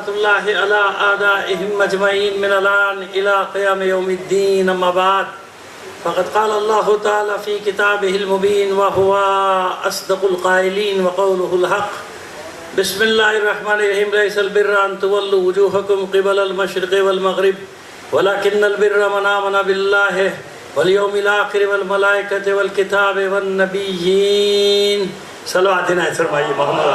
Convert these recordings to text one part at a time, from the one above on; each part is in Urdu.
لعنت اللہ علی اعدائہم اجمعین من الان الى قیام یوم الدین اما بعد فقد قال اللہ تعالی فی کتابہ المبین وہو اصدق القائلین وقولہ الحق بسم اللہ الرحمن الرحیم لیس البر ان تولوا وجوہکم قبل المشرق والمغرب ولکن البر من آمن باللہ والیوم الآخر والملائکۃ والکتاب والنبیین صلوات عنایت فرمائیے محمد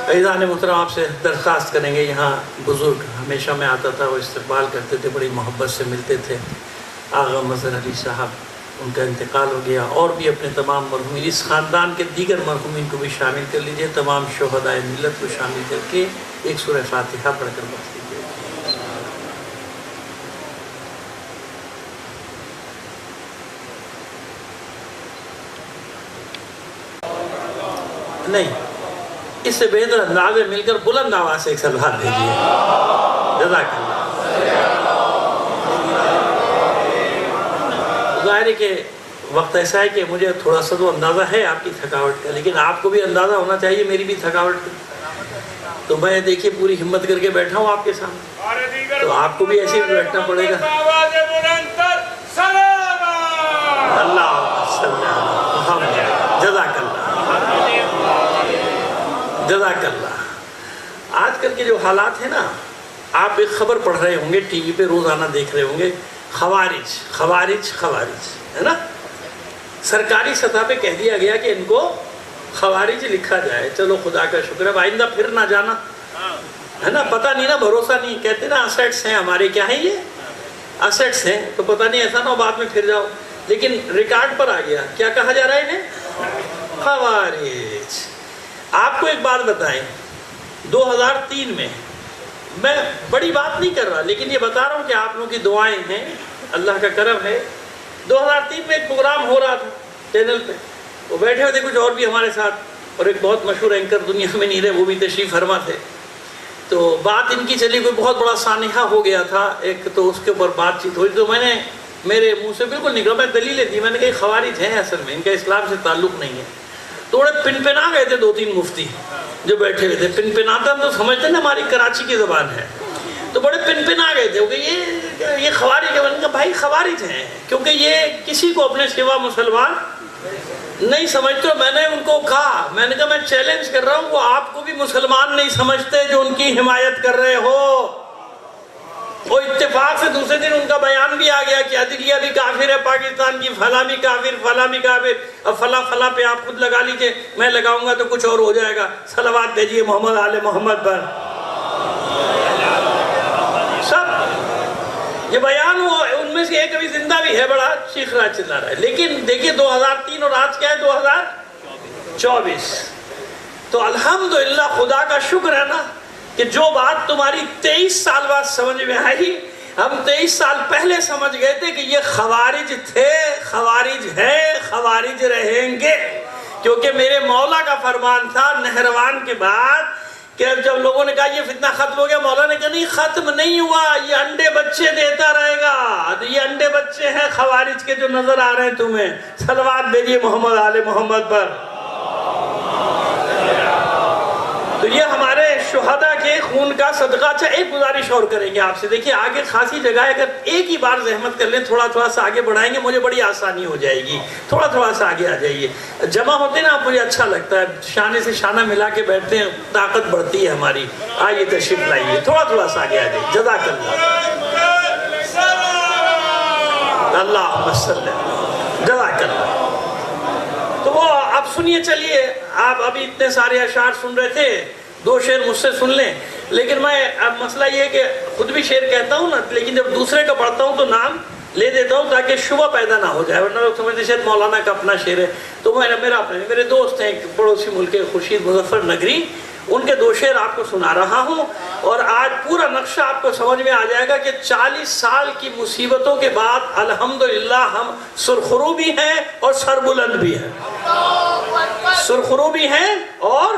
عزیزان محترم، آپ سے درخواست کریں گے، یہاں بزرگ ہمیشہ میں آتا تھا، وہ استقبال کرتے تھے، بڑی محبت سے ملتے تھے. آغا مظہر علی صاحب ان کا انتقال ہو گیا، اور بھی اپنے تمام مرحومین، اس خاندان کے دیگر مرحومین کو بھی شامل کر لیجئے، تمام شہدائے ملت کو شامل کر کے ایک سورہ فاتحہ پڑھ کر بخش دیجئے. نہیں، اس سے بہتر انداز میں مل کر بلند آواز سے ایک سلوات بھیجیے. جزاک اللہ. ظاہر ہے کہ وقت ایسا ہے کہ مجھے تھوڑا سا تو اندازہ ہے آپ کی تھکاوٹ کا، لیکن آپ کو بھی اندازہ ہونا چاہیے میری بھی تھکاوٹ کا. تو میں دیکھیے پوری ہمت کر کے بیٹھا ہوں آپ کے سامنے، تو آپ کو بھی ایسے ہی بیٹھنا پڑے گا. اللہ جزاک اللہ. جزاک اللہ. آج کل کے جو حالات ہیں نا، آپ ایک خبر پڑھ رہے ہوں گے، ٹی وی پہ روزانہ دیکھ رہے ہوں گے، خوارج خوارج خوارج، ہے نا. سرکاری سطح پہ کہہ دیا گیا کہ ان کو خوارج لکھا جائے. چلو خدا کا شکر ہے، آئندہ پھر نہ جانا، ہے نا. پتہ نہیں نا، بھروسہ نہیں. کہتے نا اسیٹس ہیں ہمارے، کیا ہیں یہ اسیٹس ہیں، تو پتہ نہیں ایسا نہ ہو بعد میں پھر جاؤ. لیکن ریکارڈ پر آ گیا، کیا کہا جا رہا ہے انہیں؟ خوارج. آپ کو ایک بات بتائیں، 2003 میں میں بڑی بات نہیں کر رہا، لیکن یہ بتا رہا ہوں کہ آپ لوگوں کی دعائیں ہیں، اللہ کا کرم ہے. 2003 میں ایک پروگرام ہو رہا تھا چینل پہ، وہ بیٹھے ہوئے تھے کچھ اور بھی ہمارے ساتھ، اور ایک بہت مشہور اینکر دنیا میں نہیں رہے، وہ بھی تشریف فرما تھے. تو بات ان کی چلی، کوئی بہت بڑا سانحہ ہو گیا تھا ایک، تو اس کے اوپر بات چیت ہوئی. تو میں نے، میرے منہ سے بالکل نکلا، میں دلیلیں دی، میں نے کہا خوارج ہیں اصل میں، ان کا اسلام سے تعلق نہیں ہے. تھوڑے پنپنا گئے تھے 2-3 مفتی جو بیٹھے ہوئے تھے. پنپناتا تو سمجھتے نا ہماری کراچی کی زبان ہے، تو بڑے پنپنا گئے تھے کہ یہ خوارج ہے. میں نے کہا بھائی خوارج ہیں، کیونکہ یہ کسی کو اپنے سوا مسلمان نہیں سمجھتے. میں نے ان کو کہا، میں نے کہا میں چیلنج کر رہا ہوں، وہ آپ کو بھی مسلمان نہیں سمجھتے جو ان کی حمایت کر رہے ہو. وہ اتفاق سے دوسرے دن ان کا بیان بھی آ گیا کہ عدلیہ بھی کافر ہے پاکستان کی، فلاں بھی کافر، فلاں بھی کافر. اب فلاں فلاں پہ آپ خود لگا لیجئے، میں لگاؤں گا تو کچھ اور ہو جائے گا. صلوات بھیجیے محمد آل محمد پر. سب یہ بیان ہوا، ان میں سے ایک ابھی زندہ بھی ہے، بڑا چیخ رہا چلا رہا ہے. لیکن دیکھیے 2003 اور آج کیا ہے 2024. تو الحمدللہ خدا کا شکر ہے نا کہ جو بات تمہاری 23 سال بعد سمجھ میں آئی، ہم 23 سال پہلے سمجھ گئے تھے کہ یہ خوارج تھے، خوارج ہیں، خوارج رہیں گے. کیونکہ میرے مولا کا فرمان تھا نہروان کے بعد کہ جب لوگوں نے کہا یہ فتنہ ختم ہو گیا، مولا نے کہا نہیں ختم نہیں ہوا، یہ انڈے بچے دیتا رہے گا. یہ انڈے بچے ہیں خوارج کے جو نظر آ رہے ہیں تمہیں. صلوات بھیجیے محمد آل محمد پر. تو یہ ہمارے شہداء کے خون کا صدقہ. اچھا ایک گزارش اور کریں گے آپ سے، دیکھیے آگے خاصی جگہ ہے، اگر ایک ہی بار زحمت کر لیں، تھوڑا تھوڑا سا آگے بڑھائیں گے، مجھے بڑی آسانی ہو جائے گی. تھوڑا تھوڑا سا آگے آ جائیے. جمع ہوتے نا مجھے اچھا لگتا ہے، شانے سے شانہ ملا کے بیٹھتے ہیں، طاقت بڑھتی ہے ہماری. آئیے تشریف لائیے، تھوڑا تھوڑا سا آگے آ جائیے. جزاک اللہ. اللہ جزاک اللہ. تو وہ اب سنیے، چلیے آپ ابھی اتنے سارے اشعار سن رہے تھے، 2 شعر مجھ سے سن لیں. لیکن میں اب مسئلہ یہ ہے کہ خود بھی شعر کہتا ہوں نا، لیکن جب دوسرے کا پڑھتا ہوں تو نام لے دیتا ہوں تاکہ شبہ پیدا نہ ہو جائے، ورنہ لوگ سمجھتے شاید مولانا کا اپنا شعر ہے. تو میرے دوست ہیں پڑوسی ملک کے خورشید مظفر نگری، ان کے 2 شعر آپ کو سنا رہا ہوں، اور آج پورا نقشہ آپ کو سمجھ میں آ جائے گا کہ 40 سال کی مصیبتوں کے بعد الحمدللہ ہم سرخرو بھی ہیں اور سربلند بھی ہیں. سرخرو بھی ہیں اور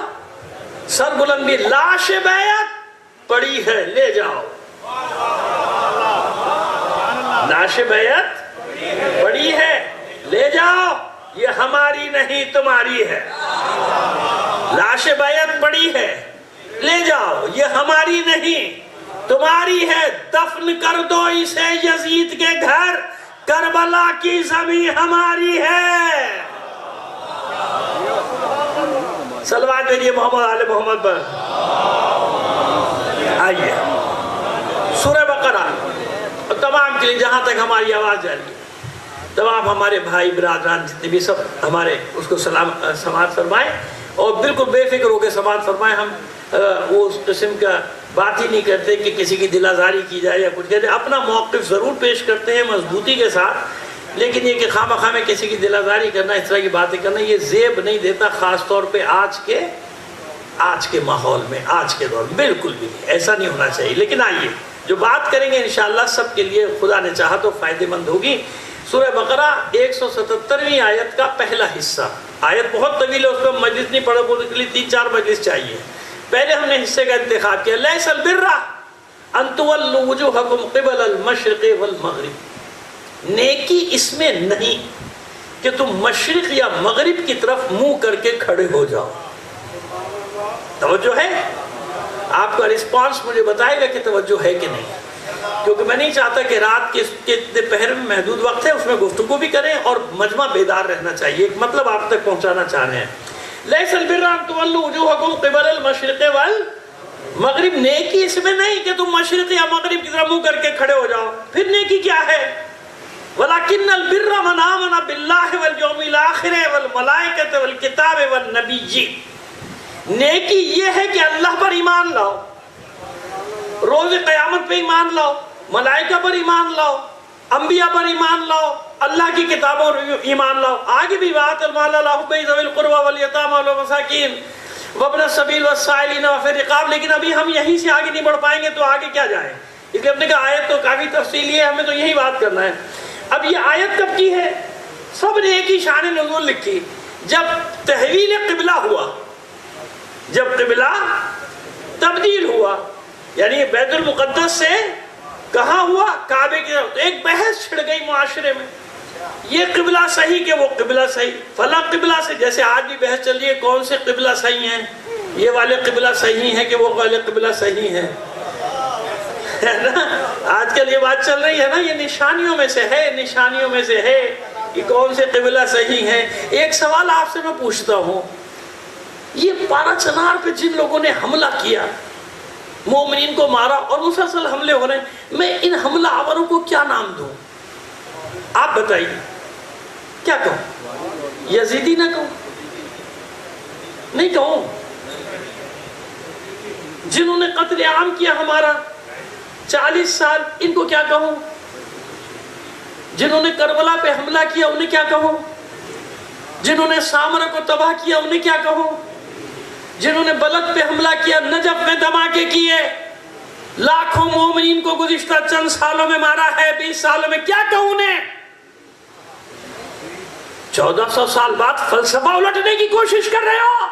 سربلند بھی. لاش بیعت پڑی ہے لے جاؤ، لاش بیعت پڑی ہے لے جاؤ، یہ ہماری نہیں تمہاری ہے. لاش بیعت پڑی ہے، لے جاؤ، یہ ہماری نہیں تمہاری ہے. دفن کر دو اسے یزید کے گھر، کربلا کی زمین ہماری ہے. صلوات بھیجیے محمد آل محمد پر. آئیے سورہ بقرہ تمام کے لیے جہاں تک ہماری آواز جا رہی ہے، تمام ہمارے بھائی برادران جتنے بھی سب ہمارے اس کو سماعت فرمائیں، اور بالکل بے فکر ہو کے سماعت فرمائیں. ہم وہ اس قسم کا بات ہی نہیں کرتے کہ کسی کی دل آزاری کی جائے یا کچھ کہتے ہیں. اپنا موقف ضرور پیش کرتے ہیں مضبوطی کے ساتھ، لیکن یہ کہ خواہ مخواہ میں کسی کی دل آزاری کرنا، اس طرح کی باتیں کرنا، یہ زیب نہیں دیتا، خاص طور پہ آج کے ماحول میں، آج کے دور میں بالکل بھی نہیں، ایسا نہیں ہونا چاہیے. لیکن آئیے جو بات کریں گے انشاءاللہ سب کے لیے خدا نے چاہا تو فائدہ مند ہوگی. سورہ بقرہ 177ویں آیت کا پہلا حصہ. آیت بہت طویل ہے، اس پہ مجلس نہیں پڑھا، بولنے کے لیے 3-4 مجلس چاہیے. پہلے ہم نے حصے کا انتخاب کیا، لیس البر ان تولوا وجوہکم قبل المشرق والمغرب. نیکی اس میں نہیں کہ تم مشرق یا مغرب کی طرف منہ کر کے کھڑے ہو جاؤ. توجہ ہے؟ آپ کا رسپانس مجھے بتائے گا کہ توجہ ہے کہ نہیں، کیونکہ میں نہیں چاہتا کہ رات کے پہر میں محدود وقت ہے اس میں گفتگو بھی کریں اور مجمع بیدار رہنا چاہیے. ایک مطلب آپ تک پہنچانا چاہ رہے ہیں. لیس البر ان تولوا وجوہکم قبل المشرق والمغرب. نیکی اس میں نہیں کہ تم مشرق یا مغرب کی طرف منہ کر کے کھڑے ہو جاؤ. پھر نیکی کیا ہے؟ ولکن البر من آمن باللہ والیوم الآخر والملائکۃ والکتاب والنبیین. نیکی یہ ہے کہ اللہ پر ایمان لاؤ، روز قیامت پہ ایمان لاؤ، ملائکہ پر ایمان لاؤ، انبیاء پر ایمان لاؤ، اللہ کی کتابوں پر ایمان لاؤ. آگے بھی بات المال اللہ حب ذوی القربى والیتامى والمساکین وابن السبیل والسائلین وفی الرقاب. لیکن ابھی ہم یہیں سے آگے نہیں بڑھ پائیں گے تو آگے کیا جائیں، اس لیے ہم نے کہا آیت تو کافی تفصیلی ہے، ہمیں تو یہی بات کرنا ہے. اب یہ آیت کب کی ہے؟ سب نے ایک ہی شان نزول لکھی جب تحویل قبلہ ہوا، جب قبلہ تبدیل ہوا، یعنی بیت المقدس سے کہاں ہوا؟ کعبے کی طرف. ایک بحث چھڑ گئی معاشرے میں، یہ قبلہ صحیح کہ وہ قبلہ صحیح، فلاں قبلہ سے. جیسے آج بھی بحث چل رہی ہے کون سے قبلہ صحیح ہیں، یہ والے قبلہ صحیح ہیں کہ وہ والے قبلہ صحیح ہیں، ہے نا؟ آج کل یہ بات چل رہی ہے نا، یہ نشانیوں میں سے ہے، نشانیوں میں سے ہے کہ کون سے قبلہ صحیح ہیں. ایک سوال آپ سے میں پوچھتا ہوں، یہ پارا چنار پہ جن لوگوں نے حملہ کیا، مومنین کو مارا اور مسلسل حملے ہو رہے ہیں، میں ان حملہ آوروں کو کیا نام دوں؟ آپ بتائیے، کیا کہوں؟ یزیدی نہ کہوں؟ نہیں کہوں. جنہوں نے قتل عام کیا ہمارا 40 سال، ان کو کیا کہوں؟ جنہوں نے کربلا پہ حملہ کیا انہیں کیا کہوں؟ جنہوں نے سامرہ کو تباہ کیا انہیں کیا کہوں؟ جنہوں نے بلد پہ حملہ کیا، نجف میں دھماکے کیے، لاکھوں مومنین کو گزشتہ چند سالوں میں مارا ہے، 20 سالوں میں، کیا کہوں انہیں؟ 1400 سال بعد فلسفہ الٹنے کی کوشش کر رہے ہو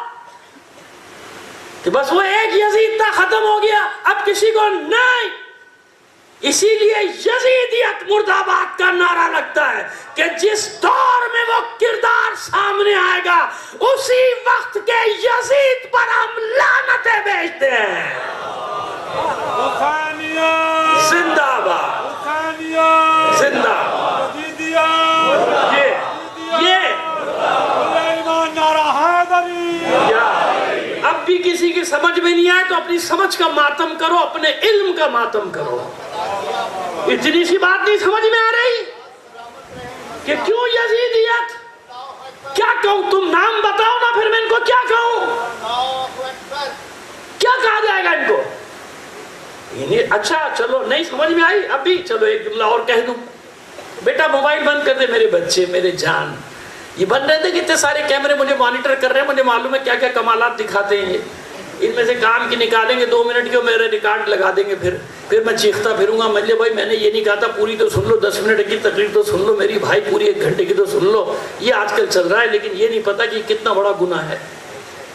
کہ بس وہ ایک یزید تھا ختم ہو گیا، اب کسی کو نہیں. اسی لیے یزیدیت مرد آباد کا نعرہ لگتا ہے کہ جس دور میں وہ کردار سامنے آئے گا اسی وقت کے یزید پر ہم لعنتیں بھیجتے ہیں. زندہ باد، زندہ باد. اب بھی کسی کی سمجھ میں نہیں آئے تو اپنی سمجھ کا ماتم کرو، اپنے علم کا ماتم کرو. اتنی سی بات نہیں سمجھ میں آ رہی کہ کیوں یزیدیت؟ کیا کہوں؟ تم نام بتاؤ نا، پھر میں ان کو کیا کہوں؟ کیا کہا جائے گا ان کو؟ اچھا چلو نہیں سمجھ میں آئی، اب بھی چلو ایک جملہ اور کہہ دوں. بیٹا موبائل بند کر دے، میرے بچے، میرے جان. یہ بن رہے تھے کہ اتنے سارے کیمرے مجھے مانیٹر کر رہے ہیں، مجھے معلوم ہے کیا کیا کمالات دکھاتے ہیں. ان میں سے کام کی نکالیں گے 2 منٹ کے، میرے ریکارڈ لگا دیں گے، پھر میں چیختا پھروں گا، مجھے بھائی میں نے یہ نہیں کہا تھا، پوری تو سن لو، 10 منٹ کی تقریر تو سن لو میری بھائی، پوری 1 گھنٹے کی تو سن لو. یہ آج کل چل رہا ہے، لیکن یہ نہیں پتا کہ کتنا بڑا گناہ ہے.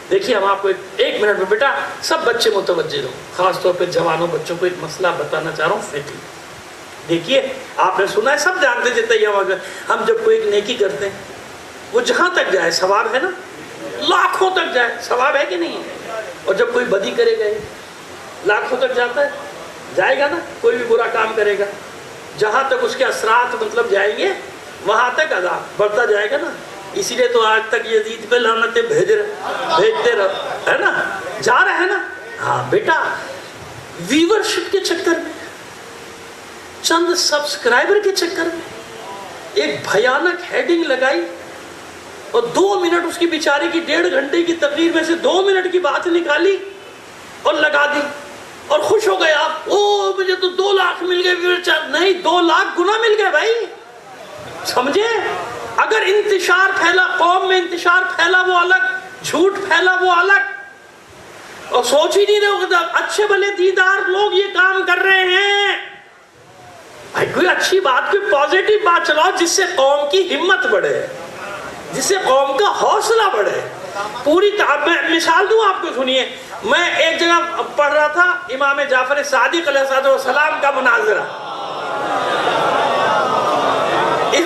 دیکھیے ہم آپ کو 1 منٹ میں، بیٹا سب بچے متوجہ ہو، خاص طور پہ جوانوں بچوں کو ایک مسئلہ بتانا چاہ رہا ہوں فقہی. دیکھیے آپ نے سنا ہے، سب جانتے جتنے ہم جب کوئی ایک نیکی کرتے ہیں وہ جہاں تک جائے ثواب ہے نا، لاکھوں تک جائے ثواب ہے کہ نہیں ہے؟ اور جب کوئی بدی کرے گا لاکھوں تک جاتا ہے، جائے گا نا، کوئی بھی برا کام کرے گا جہاں تک اس کے اثرات مطلب جائیں گے وہاں تک عذاب بڑھتا جائے گا نا۔ اسی لیے تو آج تک یزید پہ لعنتیں بھیجتے رہو، ہے نا، جا رہے ہیں نا۔ ہاں بیٹا، ویورشپ کے چکر میں، چند سبسکرائبر کے چکر میں ایک بھیانک ہیڈنگ لگائی اور 2 منٹ اس کی بیچاری کی 1.5 گھنٹے کی تقریر میں سے 2 منٹ کی بات نکالی اور لگا دی اور خوش ہو گئے آپ، او مجھے تو 2 لاکھ مل گئے۔ نہیں، 2 لاکھ گنا مل گئے بھائی، سمجھے؟ اگر انتشار پھیلا، قوم میں انتشار پھیلا وہ الگ، جھوٹ پھیلا وہ الگ، اور سوچ ہی نہیں رہے ہوگا اچھے بھلے دیندار لوگ یہ کام کر رہے ہیں۔ بھائی کوئی اچھی بات، کوئی پازیٹیو بات چلاؤ جس سے قوم کی ہمت بڑھے، جس سے قوم کا حوصلہ بڑھے۔ پوری میں مثال دوں آپ کو، سنیے، میں ایک جگہ پڑھ رہا تھا امام جعفر صادق علیہ السلام کا مناظرہ،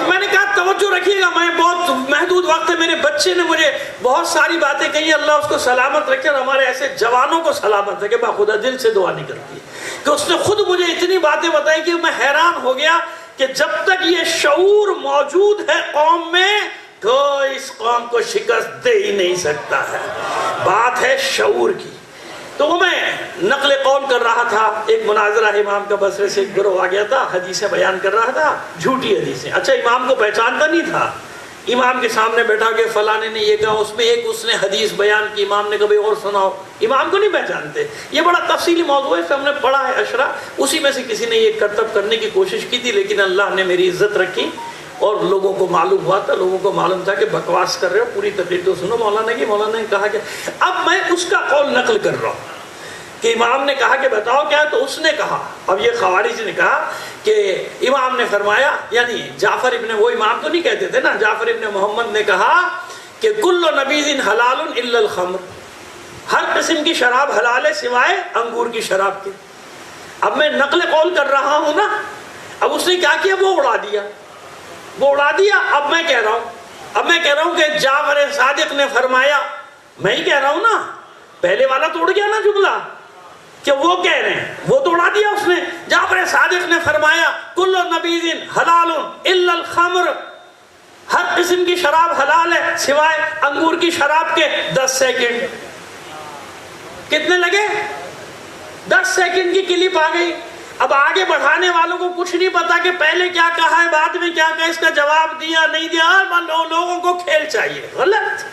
میں نے کہا توجہ رکھیے گا، میں بہت محدود وقت ہے، میرے بچے نے مجھے بہت ساری باتیں کہی، اللہ اس کو سلامت رکھے اور ہمارے ایسے جوانوں کو سلامت رکھے، میں خدا دل سے دعا نکلتی ہے کہ اس نے خود مجھے اتنی باتیں بتائی کہ میں حیران ہو گیا کہ جب تک یہ شعور موجود ہے قوم میں، کوئی اس قوم کو شکست دے ہی نہیں سکتا ہے، بات ہے شعور کی۔ تو وہ میں نقل قول کر رہا تھا، ایک مناظرہ امام کا بصرے سے ایک گروہ آ گیا تھا، حدیثیں بیان کر رہا تھا، جھوٹی حدیثیں۔ اچھا امام کو پہچانتا نہیں تھا، امام کے سامنے بیٹھا کے فلانے نے یہ کہا، اس میں ایک اس نے حدیث بیان کی، امام نے کبھی اور سناؤ، امام کو نہیں پہچانتے۔ یہ بڑا تفصیلی موضوع ہے، ہم نے پڑھا ہے اشرا، اسی میں سے کسی نے یہ کرتب کرنے کی کوشش کی تھی، لیکن اللہ نے میری عزت رکھی اور لوگوں کو معلوم ہوا تھا، لوگوں کو معلوم تھا کہ بکواس کر رہے ہو، پوری تقریر تو سنو مولانا کی۔ مولانا نے کہا کہ اب میں اس کا قول نقل کر رہا ہوں کہ امام نے کہا کہ بتاؤ کیا، تو اس نے کہا، اب یہ خوارج نے کہا کہ امام نے فرمایا، یعنی جعفر ابن، وہ امام تو نہیں کہتے تھے نا، جعفر ابن محمد نے کہا کہ کل نبیذ حلال الا الخمر، ہر قسم کی شراب حلال ہے سوائے انگور کی شراب کے۔ اب میں نقل قول کر رہا ہوں نا، اب اس نے کیا کیا، وہ اڑا دیا۔ اب میں کہہ رہا ہوں کہ جعفر صادق نے فرمایا، میں ہی کہہ رہا ہوں نا، پہلے والا توڑ گیا نا جملہ کہ وہ کہہ رہے ہیں، وہ توڑا دیا اس نے۔ جعفر صادق نے فرمایا کل نبیذ حلال الا الخمر، ہر قسم کی شراب حلال ہے سوائے انگور کی شراب کے۔ 10 سیکنڈ کتنے لگے؟ 10 سیکنڈ کی کلپ آ گئی۔ اب آگے بڑھانے والوں کو کچھ نہیں پتا کہ پہلے کیا کہا ہے، بعد میں کیا کہا، اس کا جواب دیا نہیں دیا، لوگوں کو کھیل چاہیے، غلط۔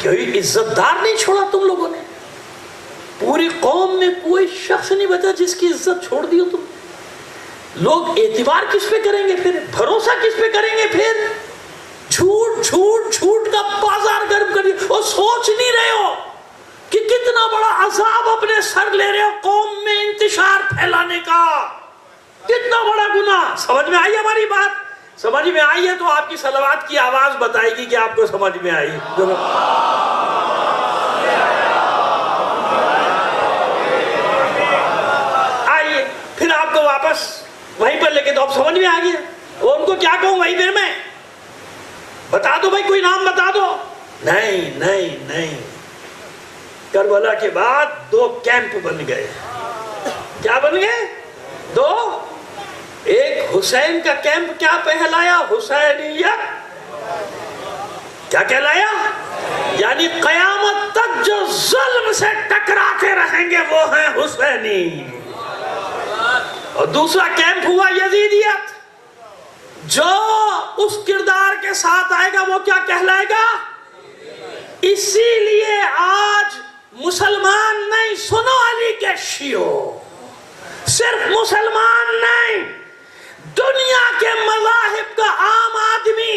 کوئی عزت دار نہیں چھوڑا تم لوگوں نے، پوری قوم میں کوئی شخص نہیں بچا جس کی عزت چھوڑ دی ہو تم۔ لوگ اعتبار کس پہ کریں گے پھر، بھروسہ کس پہ کریں گے پھر؟ جھوٹ کا بازار گرم کر دیا، اور سوچ نہیں رہے ہو کہ کتنا بڑا عذاب اپنے سر لے رہے ہو قوم میں انتشار پھیلانے کا، کتنا بڑا گناہ۔ سمجھ میں آئی ہماری بات؟ سمجھ میں آئی ہے تو آپ کی صلوات کی آواز بتائے گی کہ آپ کو سمجھ میں آئی۔ آئیے پھر آپ کو واپس وہیں پر لے کے، تو اب سمجھ میں آ گیا۔ اور ان کو کیا کہوں وہیں پھر میں بتا دو بھائی، کوئی نام بتا دو۔ نہیں، کربلا کے بعد 2 کیمپ بن گئے۔ کیا بن گئے؟ 2۔ ایک حسین کا کیمپ کیا کہلایا؟ حسینیت۔ کیا کہلایا؟ یعنی قیامت تک جو ظلم سے ٹکراتے رہیں گے وہ ہیں حسینی۔ اور دوسرا کیمپ ہوا یزیدیت، جو اس کردار کے ساتھ آئے گا وہ کیا کہلائے گا؟ اسی لیے آج مسلمان نہیں، سنو علی کے شیعو، صرف مسلمان نہیں، دنیا کے مذاہب کا عام آدمی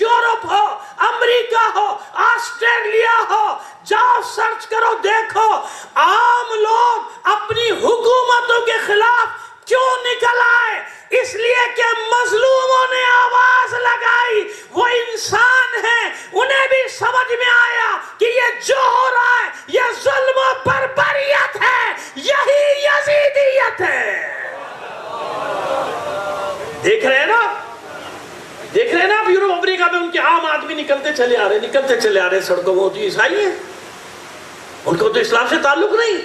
یورپ ہو، امریکہ ہو، آسٹریلیا ہو، جاؤ سرچ کرو دیکھو، عام لوگ اپنی حکومتوں کے خلاف کیوں نکل آئے؟ اس لیے کہ مظلوموں نے آواز لگائی، وہ انسان ہیں، انہیں بھی سمجھ میں آیا کہ یہ جو ہو رہا ہے یہ ظلم و بربریت ہے، یہی یزیدیت ہے۔ دیکھ رہے ہیں نا اب یورپ امریکہ چلے آ رہے، نکلتے چلے آ رہے سڑکوں میں، وہ تو عیسائی ہیں، ان کو تو اسلام سے تعلق نہیں،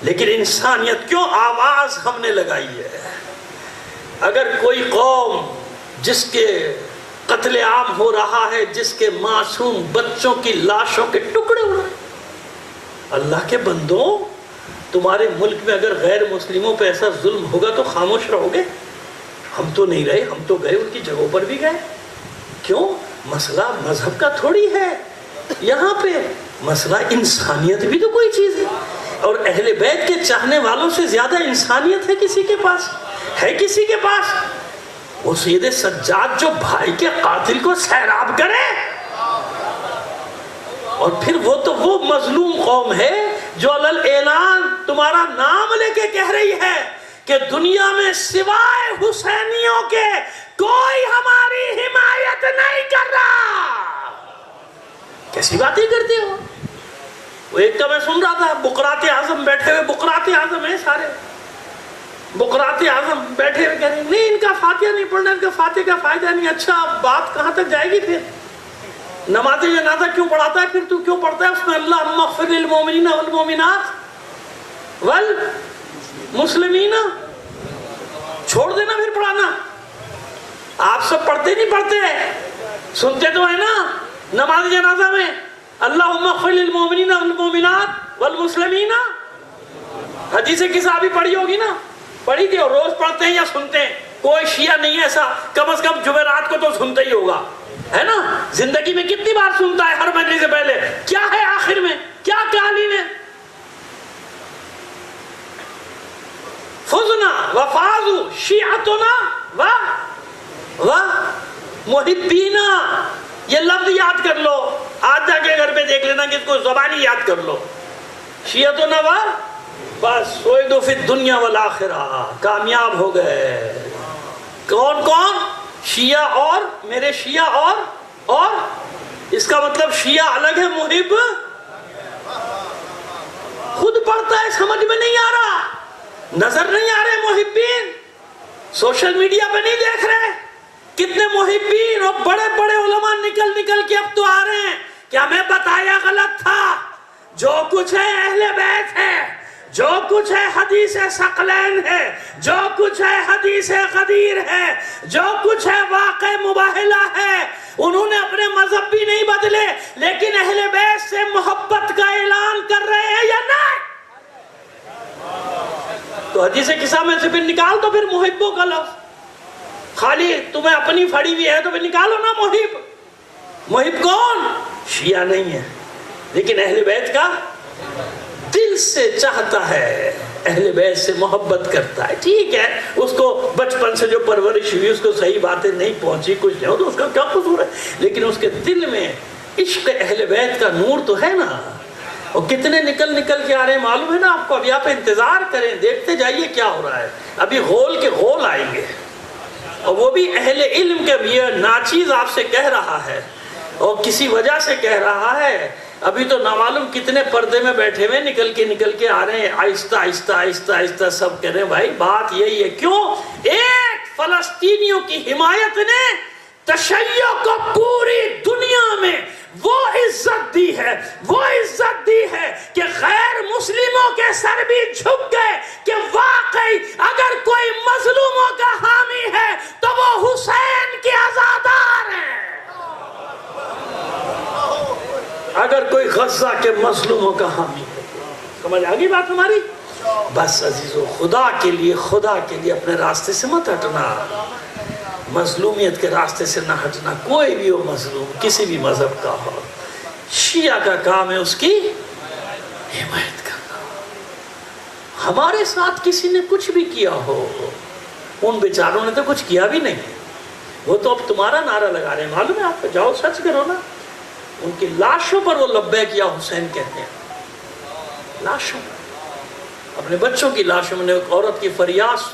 لیکن انسانیت کیوں آواز ہم نے لگائی ہے۔ اگر کوئی قوم جس کے قتل عام ہو رہا ہے، جس کے معصوم بچوں کی لاشوں کے ٹکڑے ہو رہے ہیں، اللہ کے بندوں تمہارے ملک میں اگر غیر مسلموں پہ ایسا ظلم ہوگا تو خاموش رہو گے؟ ہم تو نہیں رہے، ہم تو گئے، ان کی جگہوں پر بھی گئے۔ کیوں؟ مسئلہ مذہب کا تھوڑی ہے یہاں پہ، مسئلہ انسانیت بھی تو کوئی چیز ہے، اور اہل بیت کے چاہنے والوں سے زیادہ انسانیت ہے کسی کے پاس؟ ہے کسی کے پاس؟ وہ سید سجاد جو بھائی کے قاتل کو سیراب کرے، اور پھر وہ تو وہ مظلوم قوم ہے جو علل اعلان تمہارا نام لے کے کہہ رہی ہے کہ دنیا میں سوائے حسینیوں کے کوئی ہماری حمایت نہیں کر رہا۔ کیسی باتیں کرتے ہو؟ وہ ایک کا میں سن رہا تھا، بقرات اعظم بیٹھے ہوئے، بقرات اعظم ہیں سارے، بقرات اعظم بیٹھے ہوئے کہہ رہے ہیں نہیں ان کا فاتحہ نہیں پڑھنا، ان کا فاتحہ کا فائدہ نہیں۔ اچھا بات کہاں تک جائے گی پھر؟ نماز جنازہ کیوں پڑھاتا ہے پھر تو؟ کیوں پڑھتا ہے اس میں اللہم اغفر للمؤمنین والمؤمنات والمسلمین؟ چھوڑ دینا پھر پڑھانا۔ آپ سب پڑھتے نہیں پڑھتے، سنتے تو ہے نا نماز جنازہ میں اللہم اغفر للمؤمنین والمؤمنات والمسلمین۔ حدیث کسا بھی پڑھی ہوگی نا، پڑھی تھی، اور روز پڑھتے ہیں یا سنتے ہیں؟ کوئی شیعہ نہیں ہے ایسا، کم از کم جمعرات کو تو سنتا ہی ہوگا، ہے نا؟ زندگی میں کتنی بار سنتا ہے ہر مجلس سے پہلے؟ کیا ہے آخر میں؟ کیا قالین ہے؟ فزنا وفازو شیعتنا و محبینا، یہ لفظ یاد کر لو، آج جا کے گھر پہ دیکھ لینا کہ اس کو زبانی یاد کر لو۔ شیعتنا و بس سوئدو فی الدنیا والآخرہ، کامیاب ہو گئے۔ کون کون؟ شیعہ اور میرے شیعہ اور اس کا مطلب شیعہ الگ ہے، محب خود پڑھتا ہے، سمجھ میں نہیں آ رہا، نظر نہیں آ رہے محبین، سوشل میڈیا پہ نہیں دیکھ رہے کتنے محبین اور بڑے بڑے علماء نکل کے اب تو آ رہے ہیں کہ ہمیں بتایا غلط تھا، جو کچھ ہے اہل بیت ہے، جو کچھ ہے حدیث ثقلین ہے، جو کچھ ہے حدیث غدیر ہے، جو کچھ ہے واقع مباہلہ ہے۔ انہوں نے اپنے مذہب بھی نہیں بدلے لیکن اہل بیت سے محبت کا اعلان کر رہے ہیں یا نہیں؟ تو حدیث کسا میں سے پھر نکال تو پھر محبوں کا لفظ، خالی تمہیں اپنی پھڑی بھی ہے تو پھر نکالو نا محب۔ محب کون؟ شیعہ نہیں ہے، لیکن اہل بیت کا دل سے چاہتا ہے، اہل بیت سے محبت کرتا ہے۔ ٹھیک ہے، اس کو بچپن سے جو پرورش ہوئی اس کو صحیح باتیں نہیں پہنچی، کچھ نہیں ہو تو اس کا کیا قصور ہے، لیکن اس کے دل میں عشق اہل بیت کا نور تو ہے نا۔ اور کتنے نکل کے آ رہے ہیں معلوم ہے نا آپ کو؟ ابھی آپ انتظار کریں، دیکھتے جائیے کیا ہو رہا ہے، ابھی غول کے غول آئیں گے، اور وہ بھی اہل علم کے بھی ناچیز آپ سے کہہ رہا ہے اور کسی وجہ سے کہہ رہا ہے۔ ابھی تو نامعلوم کتنے پردے میں بیٹھے ہوئے نکل کے آ رہے ہیں، آہستہ آہستہ سب کہہ رہے ہیں بھائی بات یہی ہے۔ کیوں؟ ایک فلسطینیوں کی حمایت نے تشیع کو پوری دنیا میں وہ عزت دی ہے کہ غیر مسلموں کے سر بھی جھک گئے کہ واقعی اگر کوئی مظلوموں کا حامی ہے تو وہ حسین کے عزادار ہیں، اگر کوئی غزہ کے مظلوموں کا حامی ہے۔ سمجھ آگئی بات ہماری؟ بس عزیزو، خدا کے لیے اپنے راستے سے مت ہٹنا، مظلومیت کے راستے سے نہ ہٹنا۔ کوئی بھی ہو مظلوم، کسی بھی مذہب کا ہو، شیعہ کا کام ہے اس کی حمایت کرنا۔ ہمارے ساتھ کسی نے کچھ بھی کیا ہو، ان بیچاروں نے تو کچھ کیا بھی نہیں، وہ تو اب تمہارا نعرہ لگا رہے ہیں، معلوم ہے آپ کو؟ جاؤ سچ کرو نا، ان کی لاشوں پر وہ لبیک یا حسین کہتے ہیں، لاشوں، اپنے بچوں کی لاشوں میں ایک عورت کی فریاد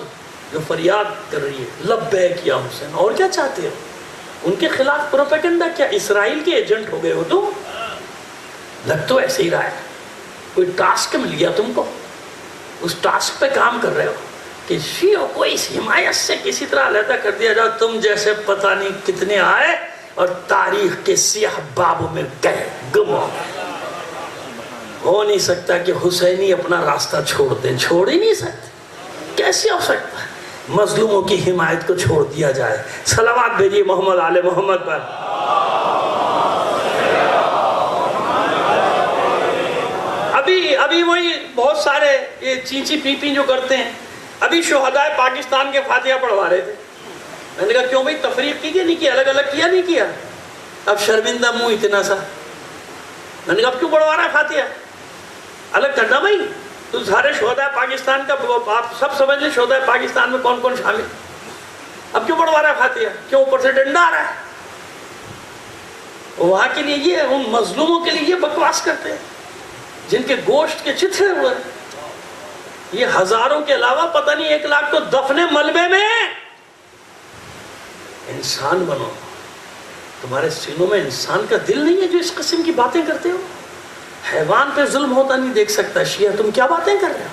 جو فریاد کر رہی ہے لبیک یا حسین۔ اور کیا چاہتے ہو؟ ان کے خلاف پروپیگنڈا کیا؟ اسرائیل کے ایجنٹ ہو گئے ہو تو؟ لگ تو ایسے ہی رہا ہے، کوئی ٹاسک مل گیا تم کو، اس ٹاسک پہ کام کر رہے ہو کہ شیعوں کو اس حمایت سے کسی طرح علیحدہ کر دیا جائے۔ تم جیسے پتہ نہیں کتنے آئے اور تاریخ کے سیاہ بابوں میں گم ہو نہیں سکتا کہ حسینی اپنا راستہ چھوڑ دیں. چھوڑ ہی نہیں سکتے. کیسے ہو سکتا ہے؟ مظلوموں کی حمایت کو چھوڑ دیا جائے. صلوات بھیجیے محمد آل محمد پر. ابھی وہی بہت سارے یہ چینچی پی پی جو کرتے ہیں. ابھی شہدائے پاکستان کے فاتحہ پڑھوا رہے تھے. میں نے کہا کیوں بھائی تفریق کی کہ نہیں کی؟ الگ الگ کیا نہیں کیا؟ اب شرمندہ منہ اتنا سا. میں نے کہا اب کیوں پڑھوا رہا ہے فاتحہ؟ الگ کرنا بھائی. تو سارے شہدائے پاکستان کا آپ سب سمجھ لیں شہدائے پاکستان میں کون کون شامل. اب کیوں پڑھوا رہا ہے فاتحہ؟ کیوں اوپر سے ڈنڈا آ رہا ہے؟ وہاں کے لیے یہ ان مظلوموں کے لیے یہ بکواس کرتے ہیں جن کے گوشت کے چتھرے ہوئے. یہ ہزاروں کے علاوہ پتہ نہیں 1 لاکھ تو دفنے ملبے میں. انسان بنو. تمہارے سینوں میں انسان کا دل نہیں ہے جو اس قسم کی باتیں کرتے ہو؟ حیوان پہ ظلم ہوتا نہیں دیکھ سکتا شیعہ، تم کیا باتیں کر رہے ہو؟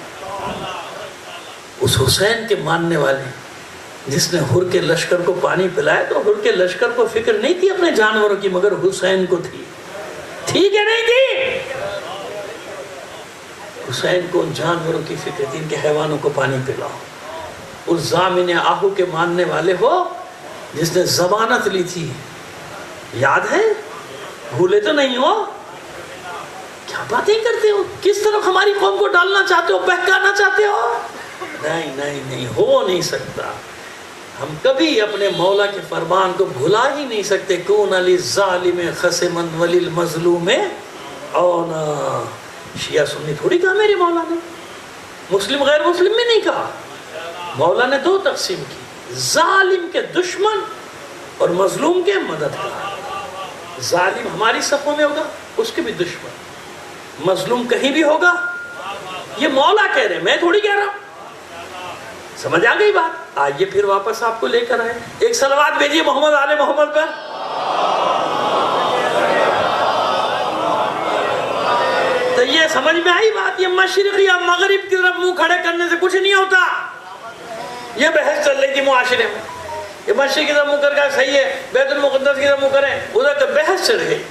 اس حسین کے ماننے والے جس نے حر کے لشکر کو پانی پلایا تو حر کے لشکر کو فکر نہیں تھی اپنے جانوروں کی، مگر حسین کو تھی. ٹھیک ہے نہیں تھی؟ حسین کو ان جانوروں کی فکر تھی ان کے حیوانوں کو پانی پلاؤ. اس ضامن آہو کے ماننے والے ہو جس نے ضمانت لی تھی، یاد ہے؟ بھولے تو نہیں ہو؟ کیا باتیں کرتے ہو؟ کس طرح ہماری قوم کو ڈالنا چاہتے ہو، بہکانا چاہتے ہو؟ نہیں نہیں نہیں، ہو نہیں سکتا. ہم کبھی اپنے مولا کے فرمان کو بھلا ہی نہیں سکتے. کون علی ظالم خصمن وللمظلوم اونا. شیعہ سنی تھوڑی کہا میرے مولا نے، مسلم غیر مسلم میں نہیں کہا. مولا نے 2 تقسیم کی، ظالم کے دشمن اور مظلوم کے مددگار. ظالم ہماری صفوں میں ہوگا، اس کے بھی دشمن. مظلوم کہیں بھی ہوگا. یہ مولا کہہ رہے ہیں، میں تھوڑی کہہ رہا ہوں. سمجھ آ گئی بات؟ آئیے پھر واپس آپ کو لے کر آئے. ایک صلوات بھیجیے محمد آل محمد پر. تو یہ سمجھ میں آئی بات؟ یہ مشرق یا مغرب کی طرف منہ کھڑے کرنے سے کچھ نہیں ہوتا. یہ بحث چل رہی تھی معاشرے میں، یہ مشرق کی طرف منہ کر کے صحیح ہے، بیت المقدس کی طرف منہ کریں، ادھر تو بحث چل گئی.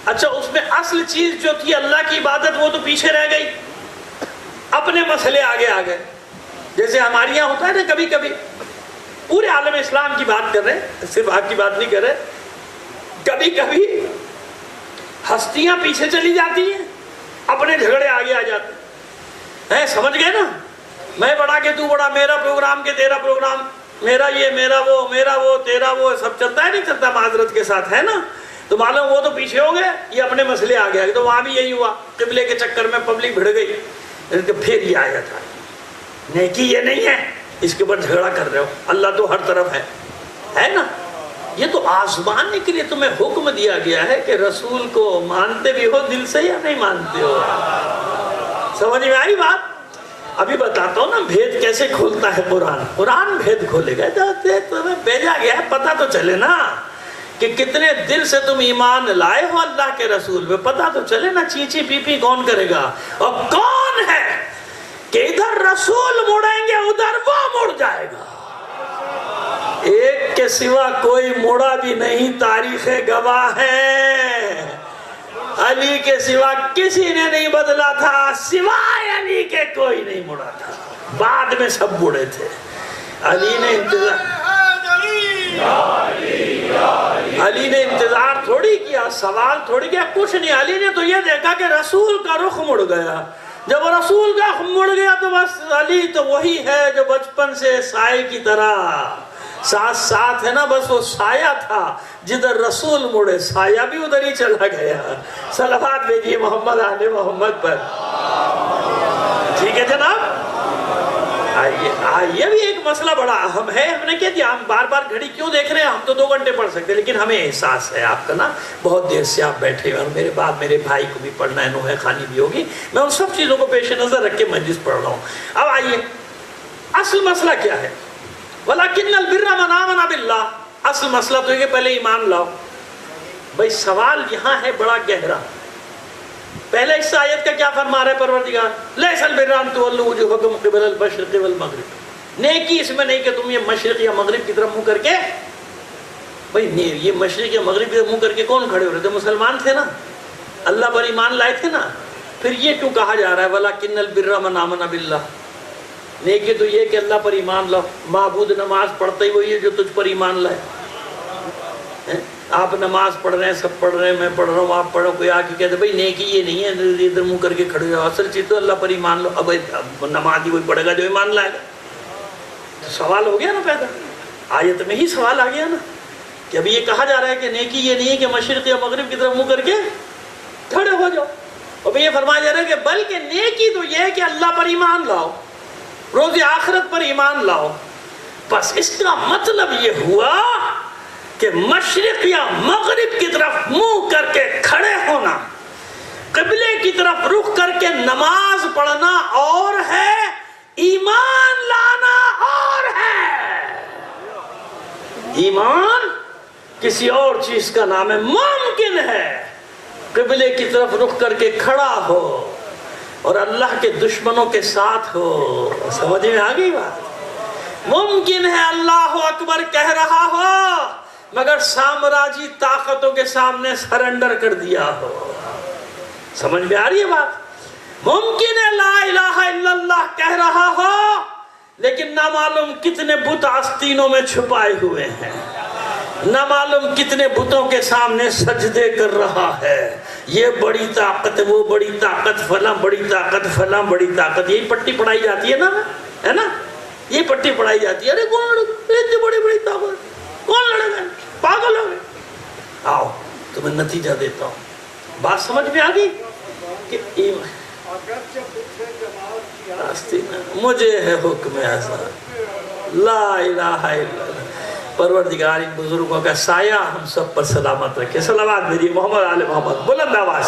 اچھا اس میں اصل چیز جو تھی اللہ کی عبادت وہ تو پیچھے رہ گئی. اپنے مسئلے آگے آ گئے. جیسے ہمارے یہاں ہوتا ہے نا کبھی کبھی، پورے عالم اسلام کی بات کر رہے ہیں، صرف آپ کی بات نہیں کر رہے، کبھی کبھی ہستیاں پیچھے چلی جاتی ہیں، اپنے جھگڑے آگے آ جاتے ہیں. سمجھ گئے نا؟ میں بڑا کہ تو بڑا، میرا پروگرام کہ تیرا پروگرام، میرا یہ میرا وہ تیرا وہ، سب چلتا ہے نہیں چلتا معذرت کے ساتھ، ہے نا؟ تو معلوم وہ تو پیچھے ہو گئے، یہ اپنے مسئلے آگے آگے. تو وہاں بھی یہی ہوا، قبلے کے چکر میں پبلک بھڑ گئی. پھر یہ آیا تھا نیکی یہ نہیں ہے، اس کے اوپر جھگڑا کر رہے ہو. اللہ تو ہر طرف ہے نا؟ یہ تو آزمانے کے لیے تمہیں حکم دیا گیا ہے کہ رسول کو مانتے بھی ہو دل سے یا نہیں مانتے ہو. سمجھ میں آئی بات؟ ابھی بتاتا ہوں نا بھید کیسے کھولتا ہے قرآن. قرآن بھید کھولے گا. تمہیں بھیجا گیا ہے، پتہ تو چلے نا کہ کتنے دل سے تم ایمان لائے ہو اللہ کے رسول پہ. پتہ تو چلے نا. چیچی پی پی کون کرے گا؟ اور کون ہے کہ ادھر رسول مڑیں گے ادھر وہ مڑ جائے گا. ایک کے سوا کوئی مڑا بھی نہیں، تاریخ گواہ ہے. علی کے سوا کسی نے نہیں بدلا تھا، سوائے علی کے کوئی نہیں مڑا تھا. بعد میں سب مڑے تھے. علی نے انتظار تھوڑی کیا، سوال تھوڑی کیا، کچھ نہیں. علی نے تو یہ دیکھا کہ رسول کا رخ مڑ گیا. جب رسول کا رخ مڑ گیا تو بس علی تو وہی ہے جو بچپن سے سائے کی طرح ساتھ ساتھ ہے نا. بس وہ سایہ تھا، جدھر رسول مڑے سایہ بھی ادھر ہی چلا گیا. صلوات بھیجیے محمد آل محمد پر. ٹھیک ہے جناب؟ یہ بھی ایک مسئلہ بڑا اہم ہے. ہم نے کہا کہ ہم بار بار گھڑی کیوں دیکھ رہے ہیں؟ ہم تو 2 گھنٹے پڑھ سکتے ہیں، لیکن ہمیں احساس ہے آپ کا نا بہت دیر سے آپ بیٹھے ہوئے، اور میرے بعد میرے بھائی کو بھی پڑھنا ہے، نوحہ خانی بھی ہوگی. میں ان سب چیزوں کو پیش نظر رکھ کے مجلس پڑھ رہا ہوں. اب آئیے اصل مسئلہ کیا ہے؟ وَلَكِنَّ الْبِرَّ مَنْ آمَنَ بِاللَّهِ. اصل مسئلہ تو ہے کہ پہلے ایمان لاؤ. بھائی سوال یہاں ہے بڑا گہرا. پہلے اس آیت کا کیا فرما رہا ہے پروردگار؟ لَيْسَ الْبِرَّ أَن تُوَلُّوا وُجُوهَكُمْ قِبَلَ الْمَشْرِقِ وَالْمَغْرِبِ. نیکی اس میں نہیں کہ تم یہ مشرق یا مغرب کی طرف منہ کر کے. بھائی یہ مشرق یا مغرب کے منہ کر کے کون کھڑے ہو رہے تھے؟ مسلمان تھے نا، اللہ پر ایمان لائے تھے نا. پھر یہ کیوں کہا جا رہا ہے وَلَكِنَّ الْبِرَّ مَنْ آمَنَ بِاللَّهِ؟ نیکی تو یہ کہ اللہ پر ایمان لاؤ. معبود نماز پڑھتا ہی وہی ہے جو تجھ پر ایمان لائے. آپ نماز پڑھ رہے ہیں، سب پڑھ رہے ہیں، میں پڑھ رہا ہوں، آپ پڑھو، کوئی آ کے کہتے بھائی نیکی یہ نہیں ہے ادھر منہ کر کے کھڑے ہو. اصل چیز تو اللہ پر ایمان لو. اب نماز ہی وہی پڑھے گا جو ایمان لائے گا. تو سوال ہو گیا نا پیدا، آیت میں ہی سوال آ گیا نا کہ ابھی یہ کہا جا رہا ہے کہ نیکی یہ نہیں ہے کہ مشرق یا مغرب کی طرف منہ کر کے کھڑے ہو جاؤ. ابھی یہ فرمایا جا رہا ہے کہ بلکہ نیکی تو یہ ہے کہ اللہ پر ایمان لاؤ، روز آخرت پر ایمان لاؤ. بس اس کا مطلب یہ ہوا کہ مشرق یا مغرب کی طرف منہ کر کے کھڑے ہونا، قبلے کی طرف رخ کر کے نماز پڑھنا اور ہے، ایمان لانا اور ہے. ایمان کسی اور چیز کا نام ہے. ممکن ہے قبلے کی طرف رخ کر کے کھڑا ہو اور اللہ کے دشمنوں کے ساتھ ہو. سمجھ میں آ گئی بات؟ ممکن ہے اللہ اکبر کہہ رہا ہو مگر سامراجی طاقتوں کے سامنے سرنڈر کر دیا ہو. سمجھ میں آ رہی ہے بات؟ ممکن ہے لا الہ الا اللہ کہہ رہا ہو لیکن نہ معلوم کتنے بت آستینوں میں چھپائے ہوئے ہیں، نہ معلوم کتنے بتوں کے سامنے سجدے کر رہا ہے. یہ بڑی طاقت، وہ بڑی طاقت، فلاں بڑی طاقت، فلاں بڑی طاقت. یہی پٹی پڑھائی جاتی ہے نا، ہے نا؟ یہ پٹی پڑھائی جاتی ہے. ارے کون لڑے گا اتنی بڑی بڑی طاقت؟ کون لڑے گا؟ پاگل ہو گئے. آؤ تمہیں نتیجہ دیتا ہوں. بات سمجھ میں آ گئی کہ مجھے ہے حکم ایسا لا الہ الا اللہ. پروردگار ان بزرگوں کا سایہ ہم سب پر سلامت رکھے. صلوات میری محمد آل محمد. بلند آواز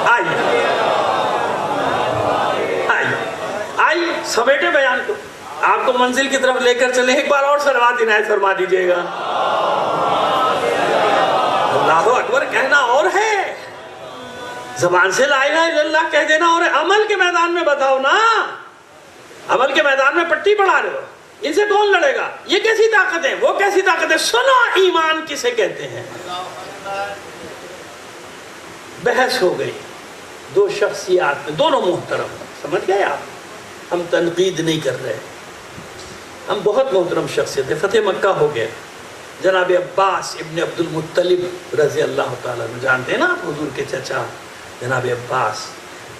آئیے آئیے سمیٹے بیان کو، آپ کو منزل کی طرف لے کر چلیں. ایک بار اور صلوات عنایت فرما دیجئے گا. اللہ اکبر کہنا اور ہے، زبان سے لا الہ الا اللہ کہہ دینا اور عمل کے میدان میں بتاؤ نا. عمل کے میدان میں پٹی پڑھا رہے ہو، ان سے کون لڑے گا؟ یہ کیسی طاقت ہے، وہ کیسی طاقت ہے؟ سنو ایمان کسے کہتے ہیں. بحث ہو گئی دو شخصیات میں، دونوں محترم. سمجھ گئے آپ؟ ہم تنقید نہیں کر رہے، ہم بہت محترم شخصیت ہے. فتح مکہ ہو گیا. جناب عباس ابن عبد المطلب رضی اللہ تعالیٰ عنہ، جانتے ہیں نا آپ حضور کے چچا جناب عباس،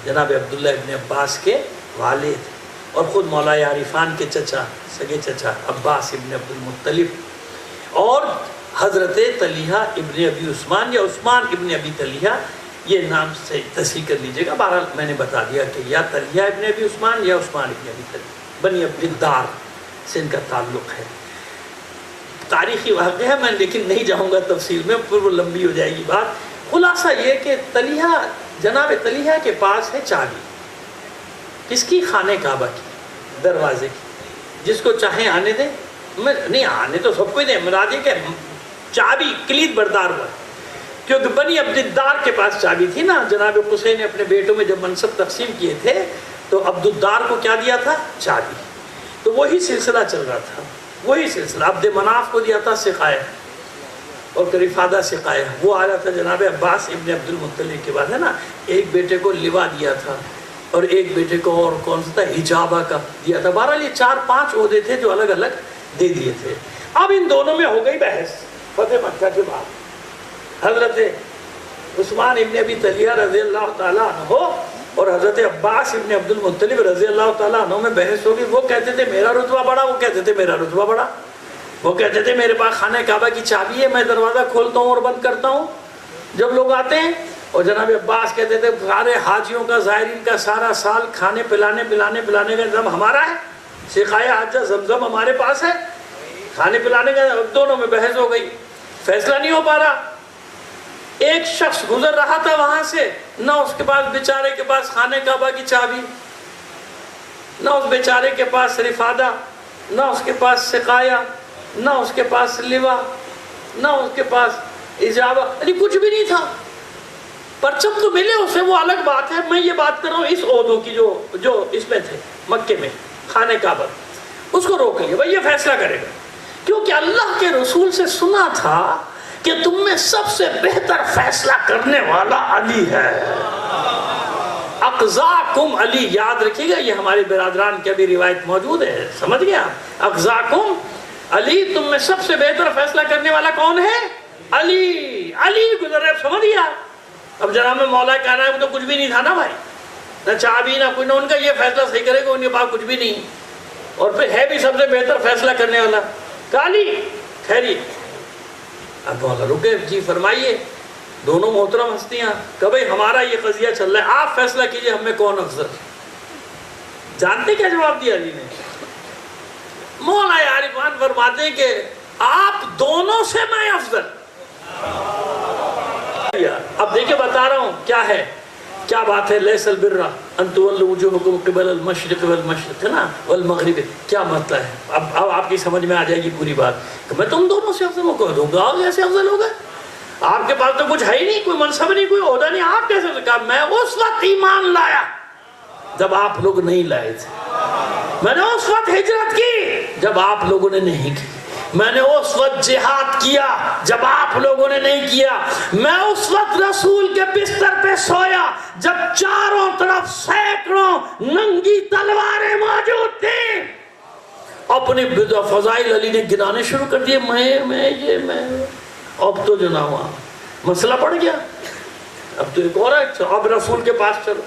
جناب عبداللہ ابن عباس کے والد اور خود مولا عارفان کے چچا، سگے چچا عباس ابن عبد المطلب، اور حضرت طلحہ ابن ابی عثمان یا عثمان ابن ابی طلحہ، یہ نام سے تصحیح کر لیجئے گا. بہرحال میں نے بتا دیا کہ یا طلحہ ابن ابی عثمان یا عثمان ابن ابی طلحہ، بنی عبد الدار سے ان کا تعلق ہے. تاریخی واقعہ ہے، میں لیکن نہیں جاؤں گا تفصیل میں، پھر وہ لمبی ہو جائے گی بات. خلاصہ یہ کہ طلحہ، جناب طلحہ کے پاس ہے چابی. کس کی؟ خانہ کعبہ کی، دروازے کی. جس کو چاہیں آنے دیں. نہیں آنے تو سب کو دیں، مراد یہ کہ چابی کلید بردار ہوا، کیونکہ بنی عبد الدار کے پاس چابی تھی نا. جناب قصی نے اپنے بیٹوں میں جب منصب تقسیم کیے تھے تو عبد الدار کو کیا دیا تھا؟ چابی. تو وہی سلسلہ چل رہا تھا، وہی سلسلہ. عبد مناف کو دیا تھا سقایہ اور رفادہ سقایہ. وہ آ رہا تھا جناب عباس ابن عبد المطلب کے بعد، ہے نا. ایک بیٹے کو لوا دیا تھا اور ایک بیٹے کو اور کون سا تھا، حجابہ کا دیا تھا. بہرحال یہ 4-5 عہدے تھے جو الگ الگ دے دیے تھے. اب ان دونوں میں ہو گئی بحث فتح مکہ کے بعد. حضرت عثمان ابن ابی طلحہ رضی اللہ تعالیٰ عنہ اور حضرت عباس ابن عبد المطلب رضی اللہ تعالیٰ عنہ میں بحث ہوگی. وہ کہتے تھے میرا رتبہ بڑا، وہ کہتے تھے میرا رتبہ بڑا. وہ کہتے تھے میرے پاس خانہ کعبہ کی چابی ہے، میں دروازہ کھولتا ہوں اور بند کرتا ہوں جب لوگ آتے ہیں. اور جناب عباس کہتے تھے سارے حاجیوں کا، زائرین کا سارا سال کھانے پلانے کا انتظام ہمارا ہے، سقایہ حاجہ زمزم ہمارے پاس ہے، کھانے پلانے کا. دونوں میں بحث ہو گئی، فیصلہ نہیں ہو پا رہا. ایک شخص گزر رہا تھا وہاں سے، نہ اس کے پاس بیچارے کے پاس خانہ کعبہ کی چابی، نہ اس بیچارے کے پاس رفادہ، نہ اس کے پاس سقایہ، نہ اس کے پاس لوا، نہ اس کے پاس اجابہ، یعنی کچھ بھی نہیں تھا. پرچم تو ملے اسے، وہ الگ بات ہے. میں یہ بات کر رہا ہوں اس عہدوں کی جو اس میں تھے مکے میں خانہ کعبہ. اس کو روک لیا، بھائی یہ فیصلہ کرے گا. کیونکہ اللہ کے رسول سے سنا تھا کہ تم میں سب سے بہتر فیصلہ کرنے والا علی ہے. اقضاکم علی، یاد رکھیے گا، یہ ہمارے برادران کی بھی روایت موجود ہے، سمجھ گیا؟ اقضاکم علی، تم میں سب سے بہتر فیصلہ کرنے والا کون ہے؟ علی. علی گزر رہے، سمجھ گیا؟ اب جناب میں مولا کہنا ہے وہ تو کچھ بھی نہیں تھا نا بھائی، نہ چابی نہ کوئی، نہ ان کا یہ فیصلہ صحیح کرے گا، ان کے پاس کچھ بھی نہیں، اور پھر ہے بھی سب سے بہتر فیصلہ کرنے والا. کالی خیری. اب مولا رکے، جی فرمائیے. دونوں محترم ہستیاں کہ بھائی ہمارا یہ قضیہ چل رہا ہے، آپ فیصلہ کیجئے ہم میں کون افضل. جانتے کیا جواب دیا علی نے؟ مولا عارفان فرماتے ہیں کہ آپ دونوں سے میں افضل. اب دیکھیں بتا رہا ہوں کیا ہے، کیا بات ہے. لیس البر ان تولوا وجوہکم قبل المشرق والمشرق، ہے نا، والمغرب. کیا مطلب ہے؟ اب آپ کی سمجھ میں آ جائے گی پوری بات کہ میں تم دونوں سے افضل ہوں. کہہ دوں گا کیسے افضل ہو گئے؟ آپ کے پاس تو کچھ ہے ہی نہیں، کوئی منصب نہیں، کوئی عہدہ نہیں، آپ کیسے؟ کہا میں اس وقت ایمان لایا جب آپ لوگ نہیں لائے تھے. میں نے اس وقت ہجرت کی جب آپ لوگوں نے نہیں کی. میں نے اس وقت جہاد کیا جب آپ لوگوں نے نہیں کیا. میں اس وقت رسول کے بستر پہ سویا جب چاروں طرف سینکڑوں ننگی تلواریں موجود تھیں. اپنی فضائل علی نے گرانے شروع کر دیے، میں اب تو جناب مسئلہ پڑ گیا. اب تو ایک اور ہے، اب رسول کے پاس چلو.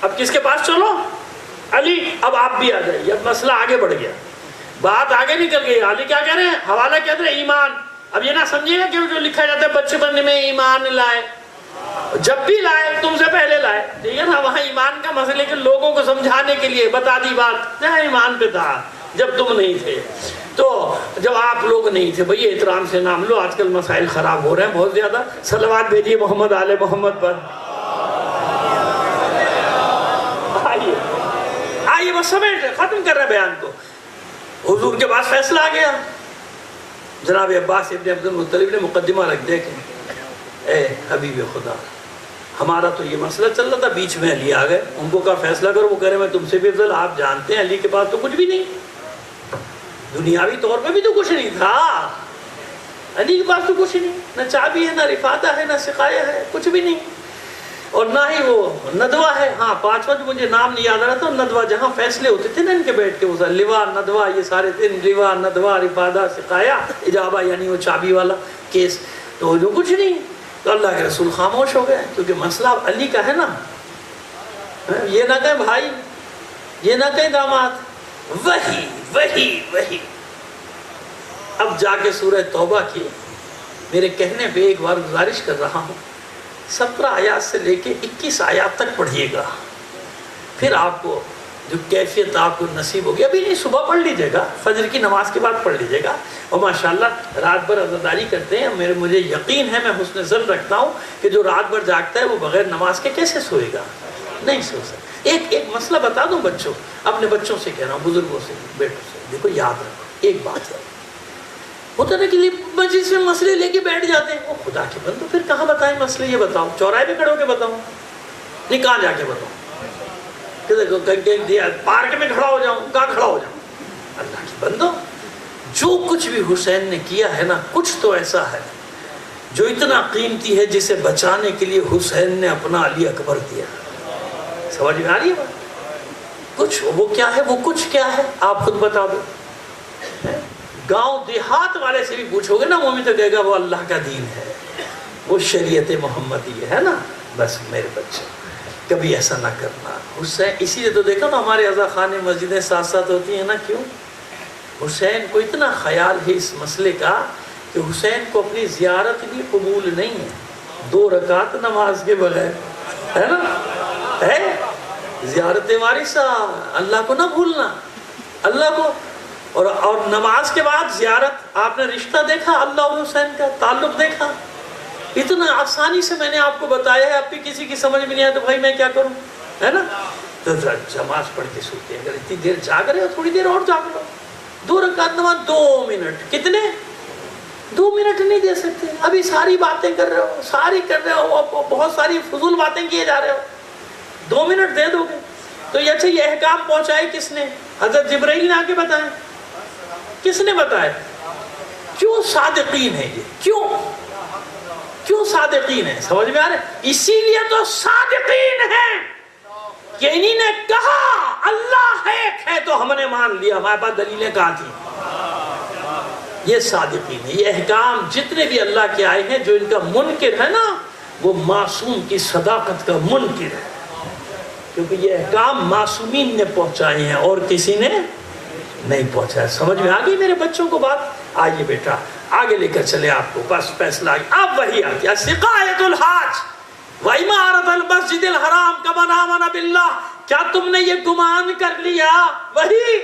اب کس کے پاس چلو؟ علی. اب آپ بھی آ جائیے. اب مسئلہ آگے بڑھ گیا، بات آگے نکل گئی. علی کیا کہہ رہے ہیں؟ حوالہ کہہ رہے ہیں ایمان. اب یہ نہ سمجھیے گا کہ جو لکھا جاتا ہے بچپن میں ایمان لائے، جب بھی لائے تم سے پہلے لائے، ٹھیک ہے نا. وہاں ایمان کا مسئلہ کہ لوگوں کو سمجھانے کے لیے بتا دی بات، ایمان پہ تھا جب تم نہیں تھے. تو جب آپ لوگ نہیں تھے، بھئی احترام سے نام لو. آج کل مسائل خراب ہو رہے ہیں بہت زیادہ. صلوات بھیجیے محمد آل محمد پر. آئیے بس سمیٹ ختم کر رہے بیان کو. حضور کے پاس فیصلہ آ گیا. جناب عباس ابن عبد المطلب نے مقدمہ رکھ دیا کہ اے حبیب خدا، ہمارا تو یہ مسئلہ چل رہا تھا، بیچ میں علی آ گئے. ان کو کہا فیصلہ کرو. وہ کہہ رہے میں تم سے بھی افضل. آپ جانتے ہیں علی کے پاس تو کچھ بھی نہیں، دنیاوی طور پہ بھی تو کچھ نہیں تھا. علی کے پاس تو کچھ نہیں، نہ چابی ہے، نہ رفادہ ہے، نہ سقایہ ہے، کچھ بھی نہیں. اور نہ ہی وہ ندوہ ہے. ہاں پانچواں جو مجھے نام نہیں یاد آ رہا تھا، ندوہ جہاں فیصلے ہوتے تھے نا ان کے بیٹھ کے، وہ لوا ندوہ، یہ سارے تھے، لوا ندوہ رفادہ سقایہ اجابہ، یعنی وہ چابی والا کیس. تو جو کچھ نہیں. تو اللہ کے رسول خاموش ہو گئے کیونکہ مسئلہ علی کا ہے نا. یہ نہ کہیں بھائی، یہ نہ کہیں داماد، وہی وہی وہی. اب جا کے سورہ توبہ کی میرے کہنے پہ ایک بار گزارش کر رہا ہوں، 17 آیات سے لے کے 21 آیات تک پڑھیے گا. پھر آپ کو جو کیفیت آپ کو نصیب ہوگی، ابھی نہیں صبح پڑھ لیجئے گا، فجر کی نماز کے بعد پڑھ لیجئے گا. اور ماشاءاللہ رات بھر عزاداری کرتے ہیں. مجھے یقین ہے، میں حسن ظن رکھتا ہوں کہ جو رات بھر جاگتا ہے وہ بغیر نماز کے کیسے سوئے گا؟ نہیں سو سکتا. ایک مسئلہ بتا دوں بچوں، اپنے بچوں سے کہہ رہا ہوں، بزرگوں سے، بیٹوں سے. دیکھو یاد رکھو ایک بات ہے، ہوتا نا کہ مجلس میں مسئلے لے کے بیٹھ جاتے ہیں. وہ خدا کے بندو پھر کہاں بتائیں مسئلے؟ یہ بتاؤ چوراہے پہ کھڑے ہو کے بتاؤں؟ نہیں، کہاں جا کے بتاؤں؟ پارک میں کھڑا ہو جاؤں؟ کہاں کھڑا ہو جاؤں؟ اللہ کے بندو، جو کچھ بھی حسین نے کیا ہے نا، کچھ تو ایسا ہے جو اتنا قیمتی ہے جسے بچانے کے لیے حسین نے اپنا علی اکبر دیا. سمجھ میں آ رہی ہے بات؟ کچھ وہ کیا ہے، وہ کچھ کیا ہے آپ خود بتا دو. گاؤں دیہات والے سے بھی پوچھو گے نا، مومن تو کہے گا وہ اللہ کا دین ہے، وہ شریعت محمدی ہے نا. بس میرے بچے کبھی ایسا نہ کرنا. حسین اسی لیے تو دیکھو نا ہمارے عزا خانے مسجدیں ساتھ ساتھ ہوتی ہیں نا. کیوں؟ حسین کو اتنا خیال ہے اس مسئلے کا کہ حسین کو اپنی زیارت بھی قبول نہیں ہے 2 رکعت نماز کے بغیر، ہے نا. ہے زیارت وارثہ، اللہ کو نہ بھولنا، اللہ کو. اور نماز کے بعد زیارت. آپ نے رشتہ دیکھا اللہ اور حسین کا تعلق دیکھا؟ اتنا آسانی سے میں نے آپ کو بتایا ہے. اب بھی کسی کی سمجھ میں نہیں آیا تو بھائی میں کیا کروں، ہے نا. تو نماز پڑھ کے سوتے ہیں. اگر اتنی دیر جاگ رہے ہو تھوڑی دیر اور جاگ لو. 2 رکعت نماز 2 منٹ. کتنے؟ 2 منٹ نہیں دے سکتے. ابھی ساری باتیں کر رہے ہو، ساری کر رہے ہو، بہت ساری فضول باتیں کیے جا رہے ہو. 2 منٹ دے دو گے تو یہ اچھا. یہ احکام پہنچائے کس نے؟ حضرت جبرائیل نے آ کے بتائے. کس نے بتایا؟ کیوں صادقین ہے یہ؟ کیوں صادقین ہے؟ سمجھ میں آ رہے؟ اسی لیے تو صادقین ہیں کہ انہی نے کہا اللہ ایک ہے تو ہم نے مان لیا، ہمارے پاس دلیلیں کہاں تھی؟ یہ صادقین ہے۔ یہ احکام جتنے بھی اللہ کے آئے ہیں، جو ان کا منکر ہے نا، وہ معصوم کی صداقت کا منکر ہے، کیونکہ یہ احکام معصومین نے پہنچائے ہیں اور کسی نے نہیں پہنچایا۔ سمجھ میں آگئی میرے بچوں کو بات؟ آئیے بیٹا آگے لے کر چلے آپ کو، بس فیصلہ اب وہی آتی ہے، سقایت الحاج وَإِمَارَةَ الْمَسْجِدِ الْحَرَامِ كَمَنْ آمَنَ بِاللَّهِ۔ کیا تم نے یہ گمان کر لیا؟ وہی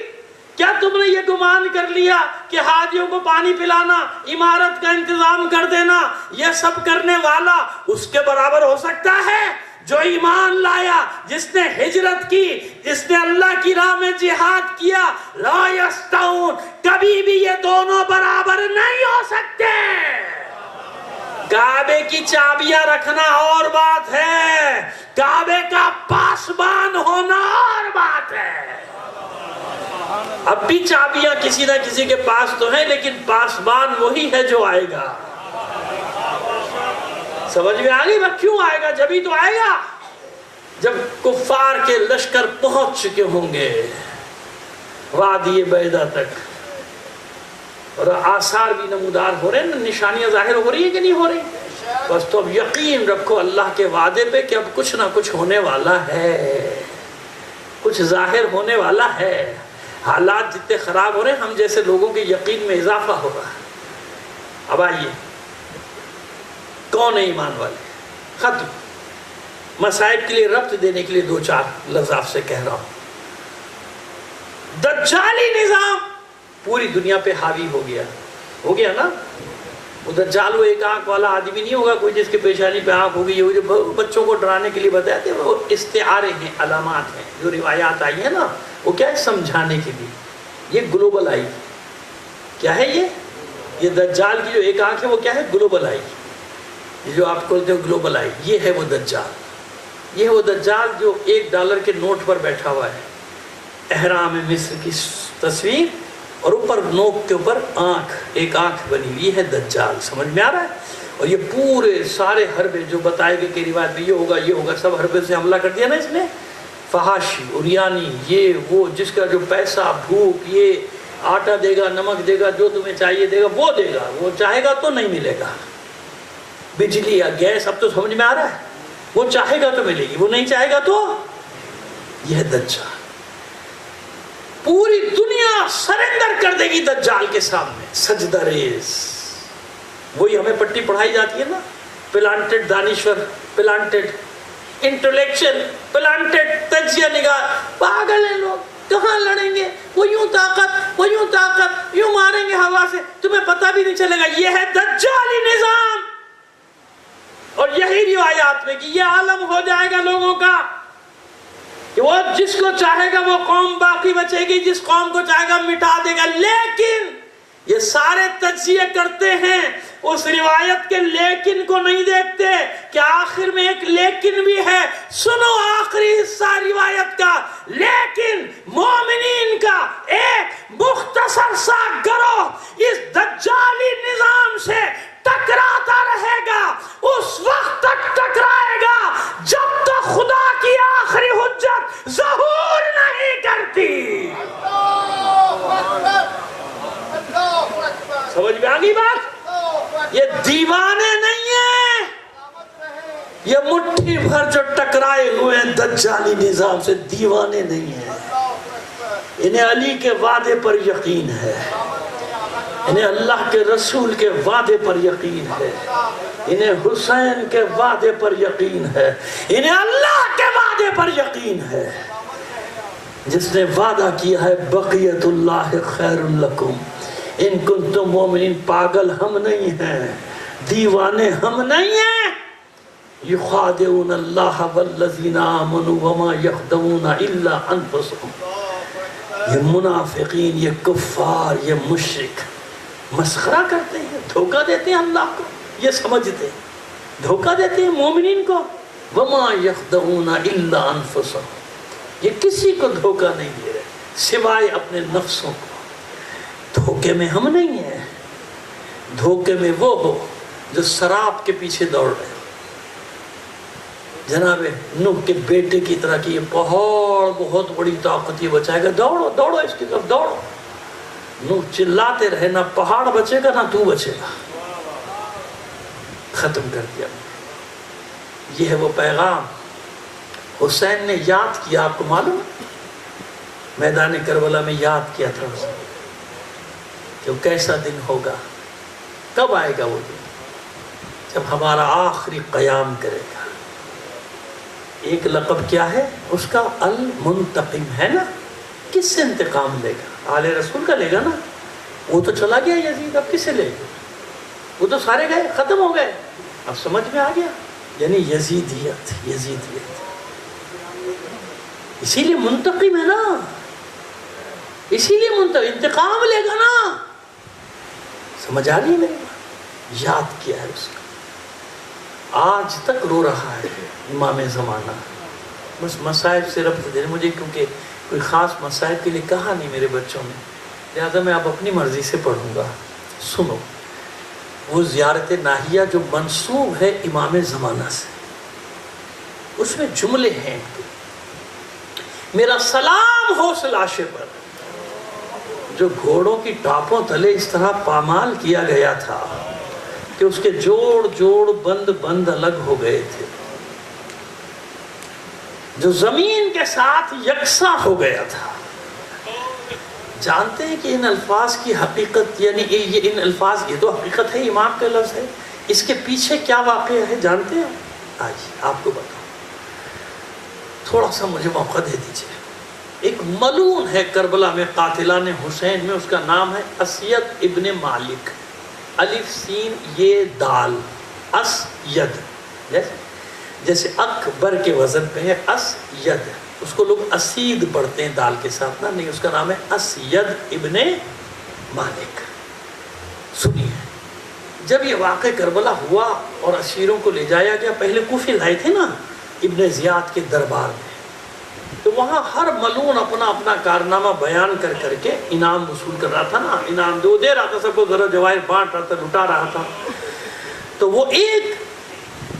کیا تم نے یہ گمان کر لیا کہ حاجیوں کو پانی پلانا، عمارت کا انتظام کر دینا، یہ سب کرنے والا اس کے برابر ہو سکتا ہے جو ایمان لایا، جس نے ہجرت کی، جس نے اللہ کی راہ میں جہاد کیا؟ لا یستوون، کبھی بھی یہ دونوں برابر نہیں ہو سکتے۔ کعبے کی چابیاں رکھنا اور بات ہے، کعبے کا پاسبان ہونا اور بات ہے۔ اب بھی چابیاں کسی نہ کسی کے پاس تو ہیں، لیکن پاسبان وہی ہے جو آئے گا۔ سمجھ میں آ گئی؟ کیوں آئے گا؟ جبھی تو آئے گا جب کفار کے لشکر پہنچ چکے ہوں گے وادی بیضا تک، اور آثار بھی نمودار ہو رہے ہیں، نشانیاں ظاہر ہو رہی ہیں کہ نہیں ہو رہی؟ بس تو اب یقین رکھو اللہ کے وعدے پہ کہ اب کچھ نہ کچھ ہونے والا ہے، کچھ ظاہر ہونے والا ہے۔ حالات جتنے خراب ہو رہے ہیں، ہم جیسے لوگوں کے یقین میں اضافہ ہو رہا ہے۔ اب آئیے، کون ہے ایمان والے؟ ختم۔ مسائل کے لیے ربط دینے کے لیے دو چار لفظ آپ سے کہہ رہا ہوں۔ دجالی نظام پوری دنیا پہ حاوی ہو گیا نا۔ وہ دجال وہ ایک آنکھ والا آدمی نہیں ہوگا کوئی جس کے پیشانی پہ آنکھ ہوگی، یہ جو بچوں کو ڈرانے کے لیے بتایا تھے، وہ استعارے ہیں، علامات ہیں، جو روایات آئی ہیں نا، وہ کیا ہے؟ سمجھانے کے لیے۔ یہ گلوبل آئی کیا ہے؟ یہ دجال کی جو ایک آنکھ ہے وہ کیا ہے؟ Global I. یہ جو آپ کہتے ہو گلوبل آئی، یہ ہے وہ دجال۔ یہ ہے وہ دجال جو $1 کے نوٹ پر بیٹھا ہوا ہے، احرام مصر کی تصویر، اور اوپر نوک کے اوپر آنکھ، ایک آنکھ بنی ہوئی ہے دجال۔ سمجھ میں آ رہا ہے؟ اور یہ پورے سارے حربے جو بتائے گئے کہ روایت میں یہ ہوگا سب حربے سے حملہ کر دیا نا اس نے۔ فحاشی، اریانی، یہ وہ، جس کا جو پیسہ، بھوک، یہ آٹا دے گا، نمک دے گا، جو تمہیں چاہیے دے گا، وہ دے گا، وہ چاہے گا تو نہیں ملے گا۔ بجلی یا گیس، اب تو سمجھ میں آ رہا ہے، وہ چاہے گا تو ملے گی، وہ نہیں چاہے گا تو یہ دجال۔ پوری دنیا سرنڈر کر دے گی دجال کے سامنے، سجدہ ریز۔ وہی ہمیں پٹی پڑھائی جاتی ہے نا، پلانٹڈ دانشور، پلانٹڈ انٹلیکچل، پلانٹڈ تجزیہ نگار۔ پاگل ہیں لوگ، کہاں لڑیں گے؟ وہ یوں طاقت، یوں ماریں گے ہوا سے، تمہیں پتہ بھی نہیں چلے گا۔ یہ ہے دجالی نظام، اور یہی روایات میں کہ یہ عالم ہو جائے گا لوگوں کا کہ وہ جس کو چاہے گا وہ قوم باقی بچے گی، جس قوم کو چاہے گا مٹا دے گا۔ لیکن یہ سارے تجزیے کرتے ہیں، اس روایت کے لیکن کو نہیں دیکھتے کہ آخر میں ایک لیکن بھی ہے۔ سنو آخری حصہ روایت کا، لیکن مومنین کا ایک مختصر سا گروہ اس دجالی نظام سے ٹکراتا رہے گا، اس وقت تک ٹکرائے گا جب تک خدا کی آخری حجت ظہور نہیں کرتی۔ سمجھ میں آگئی بات؟ یہ دیوانے نہیں ہیں، یہ مٹھی بھر جو ٹکرائے ہوئے ہیں دجالی نظام سے، دیوانے نہیں ہیں۔ انہیں علی کے وعدے پر یقین ہے، انہیں اللہ کے رسول کے وعدے پر یقین ہے، انہیں حسین کے وعدے پر یقین ہے، انہیں اللہ کے وعدے پر یقین ہے۔ جس نے وعدہ کیا ہے بقیت اللہ خیر لکم ان کنتم مومنین، پاگل ہم نہیں ہیں، دیوانے ہم نہیں ہیں۔ یخادعون اللہ والذین آمنوا وما یخدعون الا انفسهم۔ یہ منافقین، یہ کفار، یہ مشرک مسخرہ کرتے ہیں، دھوکہ دیتے ہیں اللہ کو، یہ سمجھتے ہیں دھوکہ دیتے ہیں مومنین کو۔ وما یخدعون الا انفسهم، یہ کسی کو دھوکہ نہیں دے رہے سوائے اپنے نفسوں کو۔ دھوکے میں ہم نہیں ہیں، دھوکے میں وہ ہو جو سراب کے پیچھے دوڑ رہے ہو. جناب نوح کے بیٹے کی طرح کہ یہ پہاڑ بہت بڑی طاقت یہ بچائے گا، دوڑو دوڑو اس کی طرف دوڑو. نوح چلاتے رہے، نہ پہاڑ بچے گا نہ تو بچے گا، ختم کر دیا. یہ ہے وہ پیغام حسین نے یاد کیا. آپ کو معلوم میدان کربلا میں یاد کیا تھا حسین کہ وہ کیسا دن ہوگا، کب آئے گا وہ دن جب ہمارا آخری قیام کرے گا. ایک لقب کیا ہے اس کا؟ المنتقم ہے نا. کس سے انتقام لے گا؟ آل رسول کا لے گا نا. وہ تو چلا گیا یزید، اب کس سے لے گا؟ وہ تو سارے گئے، ختم ہو گئے. اب سمجھ میں آ گیا، یعنی یزیدیت. اسی لیے منتقم ہے نا، اسی لیے انتقام لے گا نا. سمجھ آ رہی ہے میری بات؟ یاد کیا ہے اس کا. آج تک رو رہا ہے امام زمانہ. بس مصائب سے ربط دے مجھے، کیونکہ کوئی خاص مصائب کے لیے کہا نہیں میرے بچوں نے، لہذا میں اب اپنی مرضی سے پڑھوں گا. سنو، وہ زیارت ناہیہ جو منسوب ہے امام زمانہ سے، اس میں جملے ہیں: میرا سلام ہو اس لاشے پر جو گھوڑوں کی ٹاپوں تلے اس طرح پامال کیا گیا تھا کہ اس کے جوڑ جوڑ بند بند الگ ہو گئے تھے، جو زمین کے ساتھ یکساں ہو گیا تھا. جانتے ہیں کہ ان الفاظ کی حقیقت، یعنی یہ ان الفاظ، یہ تو حقیقت ہے، امام کا لفظ ہے، اس کے پیچھے کیا واقعہ ہے جانتے ہیں؟ آئیے آپ کو بتاؤں. تھوڑا سا مجھے موقع دے دیجئے. ایک ملعون ہے کربلا میں، قاتلان حسین میں، اس کا نام ہے اسید ابن مالک. الف سین یہ دال، اسید، جیسے اکبر کے وزن پہ ہے اسید. اس کو لوگ اسید پڑھتے ہیں دال کے ساتھ نا، نہیں، اس کا نام ہے اسید ابن مالک. سنیے، جب یہ واقع کربلا ہوا اور اسیروں کو لے جایا گیا، پہلے کوفے لائے تھے نا ابن زیاد کے دربار میں، تو وہاں ہر ملعون اپنا اپنا کارنامہ بیان کر کر کے انعام وصول کر رہا تھا نا. انعام دے رہا تھا، سب کو ذرا جواہر بانٹ رہا تھا، لٹا رہا تھا. تو وہ ایک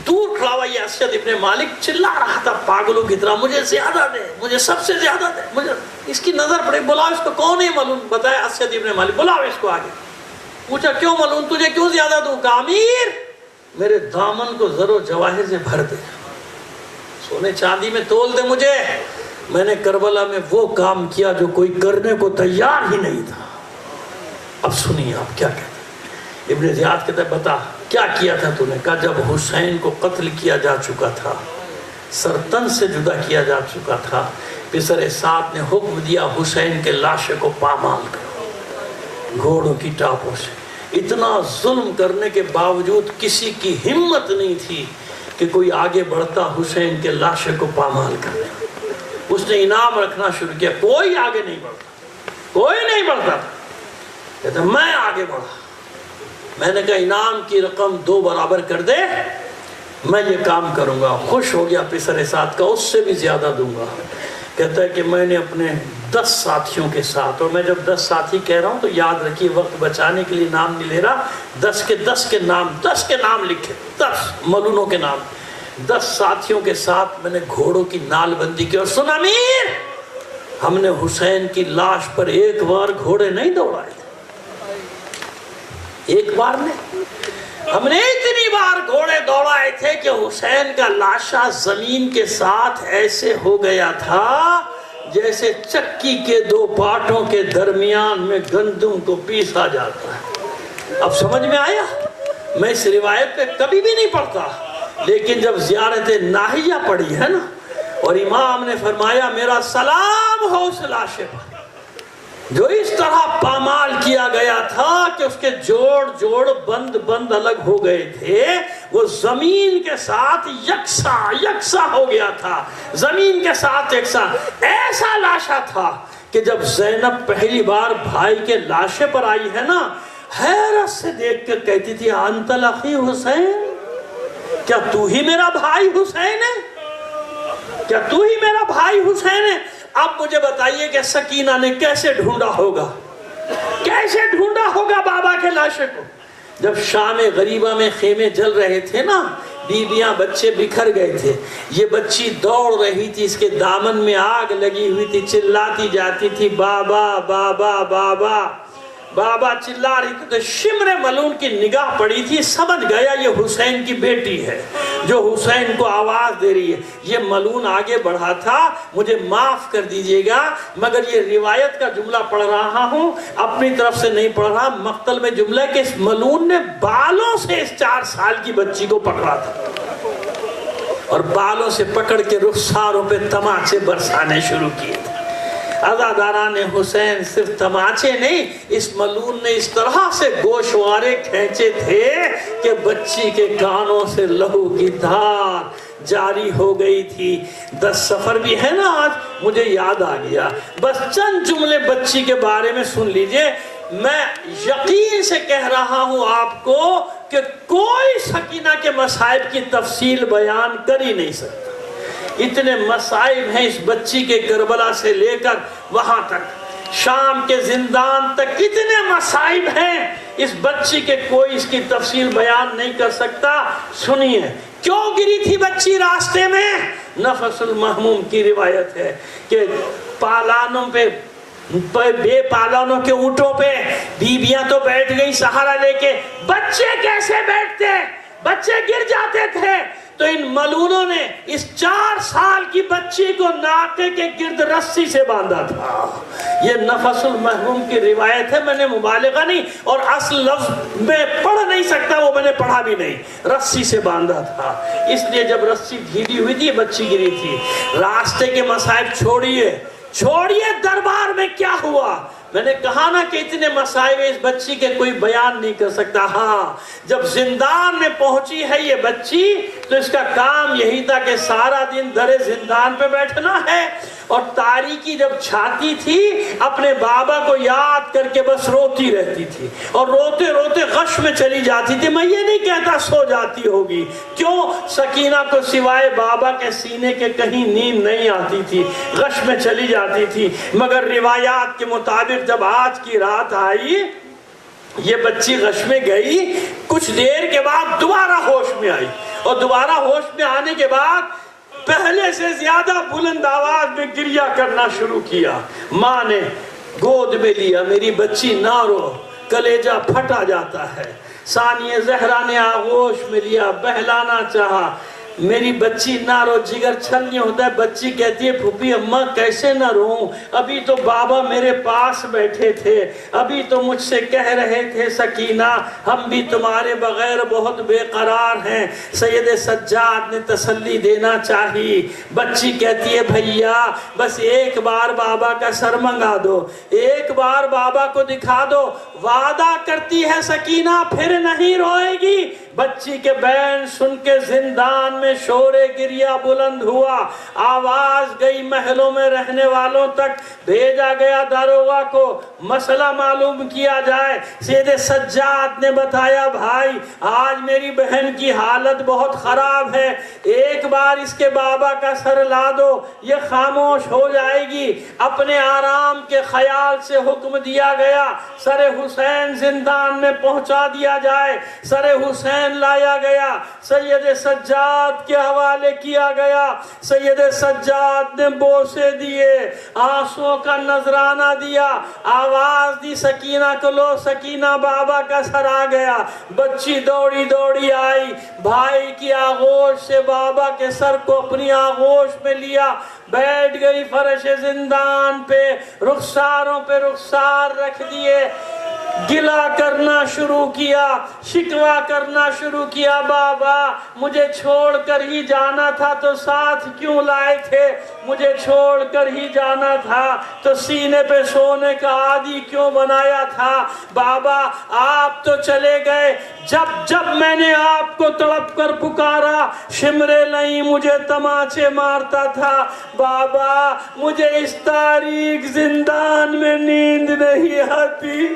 دور کھڑا ہوا یہ اسید ابن مالک چلا رہا تھا پاگلوں کی طرح، مجھے زیادہ دے، مجھے سب سے زیادہ دے، مجھے. اس کی نظر پڑے، بلاؤ اس کو. کون ہے ملعون؟ بتایا اسید ابن مالک. بلاؤ اس کو آگے. پوچھا کیوں ملعون، تجھے کیوں زیادہ دوں؟ کہا امیر میرے دامن کو زر و جواہر سے بھر دے، سونے چاندی میں تول دے مجھے. میں نے کربلا میں وہ کام کیا جو کوئی کرنے کو تیار ہی نہیں تھا. اب سنیے آپ کیا کہتے ہیں. ابن زیاد کہتا ہے بتا کیا کیا تھا تو نے؟ کہا جب حسین کو قتل کیا جا چکا تھا، سرتن سے جدا کیا جا چکا تھا، پسر سعد نے حکم دیا حسین کے لاشے کو پامال کرو گھوڑوں کی ٹاپوں سے. اتنا ظلم کرنے کے باوجود کسی کی ہمت نہیں تھی کہ کوئی آگے بڑھتا حسین کے لاشے کو پامال کرنے. اس نے انعام رکھنا شروع کیا، کوئی آگے نہیں بڑھتا، کوئی نہیں بڑھتا. کہتا میں آگے بڑھا، میں نے کہا انعام کی رقم 2 برابر کر دے، میں یہ کام کروں گا. خوش ہو گیا پسر سعد کا، اس سے بھی زیادہ دوں گا. کہتا ہے کہ میں نے اپنے 10 ساتھیوں کے ساتھ، اور میں جب 10 ساتھی کہہ رہا ہوں تو یاد رکھیے وقت بچانے کے لیے نام نہیں لے رہا، 10 کے نام لکھے، 10 ملعونوں کے نام. 10 ساتھیوں کے ساتھ میں نے گھوڑوں کی نال بندی کی. اور سنا امیر، ہم نے حسین کی لاش پر ایک بار گھوڑے نہیں دوڑائے، ایک بار نہیں، ہم نے اتنی بار گھوڑے دوڑائے تھے کہ حسین کا لاشا زمین کے ساتھ ایسے ہو گیا تھا جیسے چکی کے 2 پاٹوں کے درمیان میں گندم کو پیسا جاتا ہے. اب سمجھ میں آیا؟ میں اس روایت پہ کبھی بھی نہیں پڑھتا، لیکن جب زیارت ناہیہ پڑھی ہے نا، اور امام نے فرمایا میرا سلام ہو اس لاشے پر جو اس طرح پامال کیا گیا تھا کہ اس کے جوڑ جوڑ بند بند الگ ہو گئے تھے، وہ زمین کے ساتھ یکساں ہو گیا تھا، زمین کے ساتھ یکساں. ایسا لاشا تھا کہ جب زینب پہلی بار بھائی کے لاشے پر آئی ہے نا، حیرت سے دیکھ کر کہتی تھی انت الاخی حسین، کیا تو ہی میرا بھائی حسین ہے؟ کیا تو ہی میرا بھائی حسین ہے؟ اب مجھے بتائیے کہ سکینہ نے کیسے ڈھونڈا ہوگا، کیسے ڈھونڈا ہوگا بابا کے لاشے کو؟ جب شام غریبہ میں خیمے جل رہے تھے نا، بیویاں بچے بکھر گئے تھے، یہ بچی دوڑ رہی تھی، اس کے دامن میں آگ لگی ہوئی تھی، چلاتی جاتی تھی بابا بابا بابا بابا چلا رہی تھی۔ تو شمر ملعون کی نگاہ پڑی تھی، سمجھ گیا یہ حسین کی بیٹی ہے جو حسین کو آواز دے رہی ہے۔ یہ ملعون آگے بڑھا تھا، مجھے معاف کر دیجئے گا مگر یہ روایت کا جملہ پڑھ رہا ہوں، اپنی طرف سے نہیں پڑھ رہا۔ مقتل میں جملہ ہے کہ اس ملعون نے بالوں سے اس 4 سال کی بچی کو پکڑا تھا اور بالوں سے پکڑ کے رخساروں پہ تماچے برسانے شروع کیے تھے۔ عزاداران حسین صرف تماچے نہیں، اس ملعون نے اس طرح سے گوشوارے کھینچے تھے کہ بچی کے کانوں سے لہو کی دھار جاری ہو گئی تھی۔ 10 سفر بھی ہے نا آج، مجھے یاد آ گیا، بس چند جملے بچی کے بارے میں سن لیجئے۔ میں یقین سے کہہ رہا ہوں آپ کو کہ کوئی سکینہ کے مصائب کی تفصیل بیان کر ہی نہیں سکتا۔ اتنے مصائب ہیں اس بچی کے، کربلا سے لے کر وہاں تک، شام کے زندان تک اتنے مصائب ہیں اس بچی کے، کوئی اس کی تفصیل بیان نہیں کر سکتا۔ سنیے کیوں گری تھی بچی راستے میں؟ نفس المحموم کی روایت ہے کہ پالانوں پہ، بے پالانوں کے اونٹوں پہ بیویاں تو بیٹھ گئی سہارا لے کے، بچے کیسے بیٹھتے؟ بچے گر جاتے تھے۔ تو ان ملعونوں نے اس 4 سال کی بچی کو ناکے کے گرد رسی سے باندھا تھا۔ یہ نفس المحموم کی روایت ہے، میں نے مبالغہ نہیں، اور اصل لفظ میں پڑھ نہیں سکتا، وہ میں نے پڑھا بھی نہیں، رسی سے باندھا تھا۔ اس لیے جب رسی ڈھیلی ہوئی تھی بچی گری تھی۔ راستے کے مصائب چھوڑیے دربار میں کیا ہوا؟ میں نے کہا نا کہ اتنے مصائب اس بچی کے کوئی بیان نہیں کر سکتا۔ ہاں جب زندان میں پہنچی ہے یہ بچی تو اس کا کام یہی تھا کہ سارا دن در زندان پہ بیٹھنا ہے، اور تاریکی جب چھاتی تھی اپنے بابا کو یاد کر کے بس روتی رہتی تھی، اور روتے روتے غش میں چلی جاتی تھی۔ میں یہ نہیں کہتا سو جاتی ہوگی، کیوں؟ سکینہ کو سوائے بابا کے سینے کے کہیں نیند نہیں آتی تھی، غش میں چلی جاتی تھی۔ مگر روایات کے مطابق جب آج کی رات آئی، یہ بچی غش میں گئی، کچھ دیر کے بعد دوبارہ ہوش میں آئی، اور دوبارہ ہوش میں آنے کے بعد پہلے سے زیادہ بلند آواز میں گریہ کرنا شروع کیا۔ ماں نے گود میں لیا، میری بچی نہ رو، کلیجہ پھٹا جاتا ہے۔ ثانیہ زہرا نے آغوش میں لیا، بہلانا چاہا، میری بچی نہ رو، جگر چھلنی ہوتا ہے۔ بچی کہتی ہے پھوپھی اماں کیسے نہ روؤں، ابھی تو بابا میرے پاس بیٹھے تھے، ابھی تو مجھ سے کہہ رہے تھے سکینہ ہم بھی تمہارے بغیر بہت بے قرار ہیں۔ سید سجاد نے تسلی دینا چاہی۔ بچی کہتی ہے بھیا بس ایک بار بابا کا سر منگا دو، ایک بار بابا کو دکھا دو۔ وعدہ کرتی ہے سکینہ پھر نہیں روئے گی۔ بچی کے بین سن کے زندان میں شور گریہ بلند ہوا، آواز گئی محلوں میں رہنے والوں تک، بھیجا گیا داروغہ کو مسئلہ معلوم کیا جائے۔ سید سجاد نے بتایا بھائی آج میری بہن کی حالت بہت خراب ہے، ایک بار اس کے بابا کا سر لا دو، یہ خاموش ہو جائے گی۔ اپنے آرام کے خیال سے حکم دیا گیا سر حسین زندان میں پہنچا دیا جائے۔ سر حسین لایا گیا، سید سجاد کے حوالے کیا گیا۔ سید سجاد نے بوسے دیے، آنسوں کا نذرانہ دیا، آواز دی سکینہ کو لو سکینہ بابا کا سر آ گیا۔ بچی دوڑی دوڑی آئی، بھائی کی آغوش سے بابا کے سر کو اپنی آغوش میں لیا، بیٹھ گئی فرش زندان پہ، رخساروں پہ رخسار رکھ دیے، گلا کرنا شروع کیا، شکوا کرنا شروع کیا۔ بابا مجھے چھوڑ کر ہی جانا تھا تو ساتھ کیوں لائے تھے، مجھے چھوڑ کر ہی جانا تھا تو سینے پہ سونے کا عادی کیوں بنایا تھا۔ بابا آپ تو چلے گئے، جب میں نے آپ کو تڑپ کر پکارا شمر لئی مجھے تماچے مارتا تھا۔ بابا مجھے اس تاریک زندان میں نیند نہیں آتی،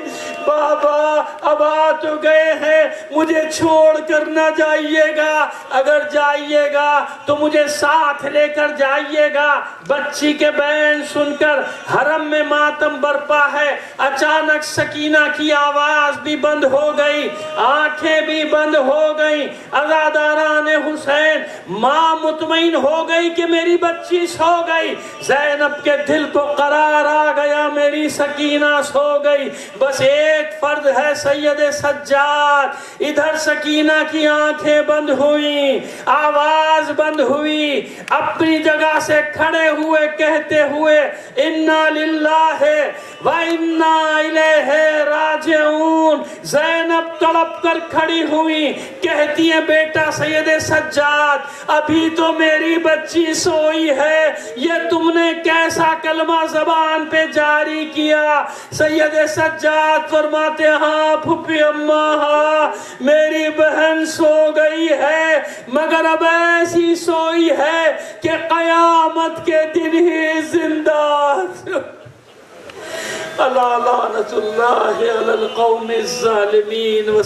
بابا اب آ تو گئے ہیں، مجھے چھوڑ کر نہ جائیے گا، اگر جائیے گا تو مجھے ساتھ لے کر جائیے گا۔ بچی کے بین سن کر حرم میں ماتم برپا ہے۔ اچانک سکینہ کی آواز بھی بند ہو گئی، آنکھیں بھی بند ہو گئیں۔ عزاداران حسین، ماں مطمئن ہو گئی کہ میری بچی سو گئی۔ زینب کے دل کو قرار آ گیا، میری سکینہ سو گئی، بس ایک فرد ہے سید سجاد۔ ادھر سکینہ کی آنکھیں بند ہوئیں، آواز بند ہوئی، اپنی جگہ سے کھڑے ہوئے کہتے ہوئے انا للہ و انا الیہ راجعون۔ زینب تڑپ کر کھڑی ہوئی، کہتی ہیں بیٹا سید سجاد ابھی تو میری بچی سوئی ہے، یہ تم نے کیسا کلمہ زبان پہ جاری کیا؟ سید سجاد فرماتے ہاں پھپھی اماں، ہاں میری بہن سو گئی ہے، مگر اب ایسی سوئی ہے کہ قیامت کے دن ہی زندہ۔ اللہ لعنت اللہ علی القوم الظالمین۔